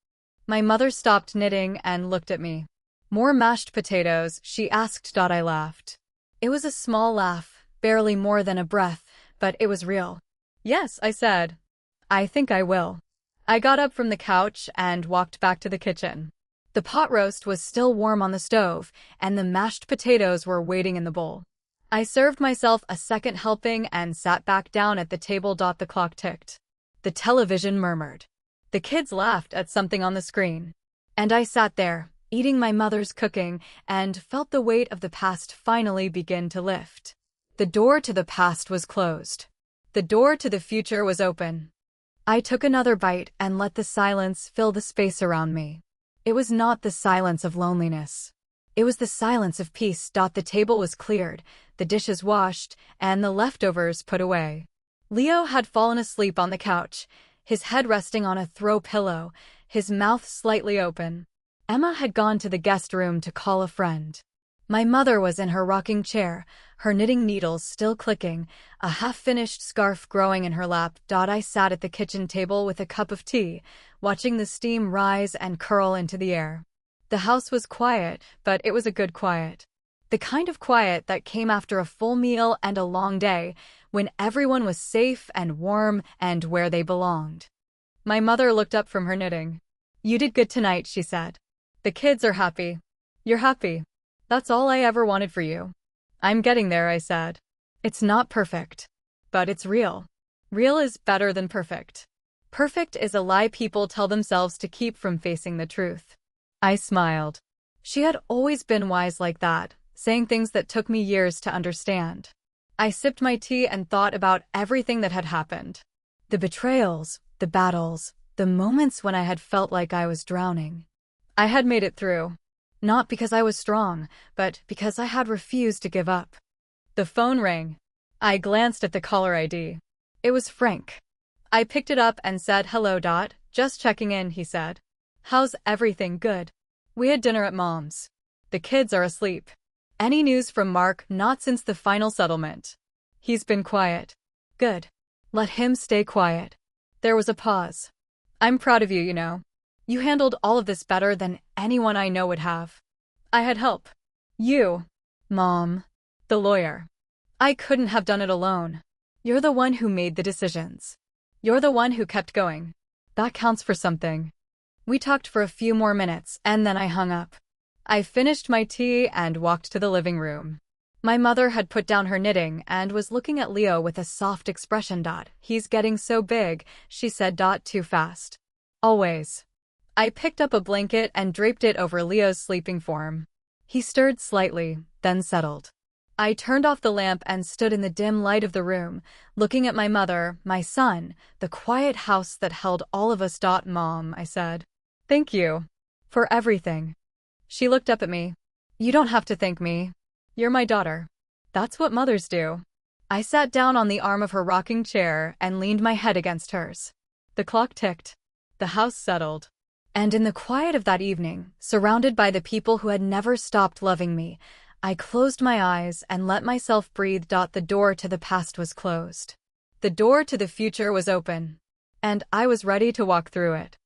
My mother stopped knitting and looked at me. More mashed potatoes, she asked. I laughed. It was a small laugh, barely more than a breath, but it was real. Yes, I said. I think I will. I got up from the couch and walked back to the kitchen. The pot roast was still warm on the stove, and the mashed potatoes were waiting in the bowl. I served myself a second helping and sat back down at the table. The clock ticked. The television murmured. The kids laughed at something on the screen. And I sat there, eating my mother's cooking, and felt the weight of the past finally begin to lift. The door to the past was closed. The door to the future was open. I took another bite and let the silence fill the space around me. It was not the silence of loneliness. It was the silence of peace. The table was cleared, the dishes washed, and the leftovers put away. Leo had fallen asleep on the couch, his head resting on a throw pillow, his mouth slightly open. Emma had gone to the guest room to call a friend. My mother was in her rocking chair, her knitting needles still clicking, a half-finished scarf growing in her lap. I sat at the kitchen table with a cup of tea, watching the steam rise and curl into the air. The house was quiet, but it was a good quiet. The kind of quiet that came after a full meal and a long day, when everyone was safe and warm and where they belonged. My mother looked up from her knitting. "You did good tonight," she said. "The kids are happy. You're happy. That's all I ever wanted for you." "I'm getting there," I said. "It's not perfect. But it's real. Real is better than perfect. Perfect is a lie people tell themselves to keep from facing the truth." I smiled. She had always been wise like that, saying things that took me years to understand. I sipped my tea and thought about everything that had happened. The betrayals, the battles, the moments when I had felt like I was drowning. I had made it through. Not because I was strong, but because I had refused to give up. The phone rang. I glanced at the caller ID. It was Frank. I picked it up and said, "Hello. Just checking in," he said. "How's everything?" "Good. We had dinner at Mom's. The kids are asleep." "Any news from Mark?" "Not since the final settlement. He's been quiet." "Good. Let him stay quiet." There was a pause. "I'm proud of you, you know. You handled all of this better than anyone I know would have." "I had help." "You." "Mom." "The lawyer." "I couldn't have done it alone. You're the one who made the decisions. You're the one who kept going. That counts for something." We talked for a few more minutes, and then I hung up. I finished my tea and walked to the living room. My mother had put down her knitting and was looking at Leo with a soft expression. "He's getting so big," she said. "Too fast." "Always." I picked up a blanket and draped it over Leo's sleeping form. He stirred slightly, then settled. I turned off the lamp and stood in the dim light of the room, looking at my mother, my son, the quiet house that held all of us. "Mom," I said. "Thank you. For everything." She looked up at me. "You don't have to thank me. You're my daughter. That's what mothers do." I sat down on the arm of her rocking chair and leaned my head against hers. The clock ticked. The house settled. And in the quiet of that evening, surrounded by the people who had never stopped loving me, I closed my eyes and let myself breathe. The door to the past was closed. The door to the future was open. And I was ready to walk through it.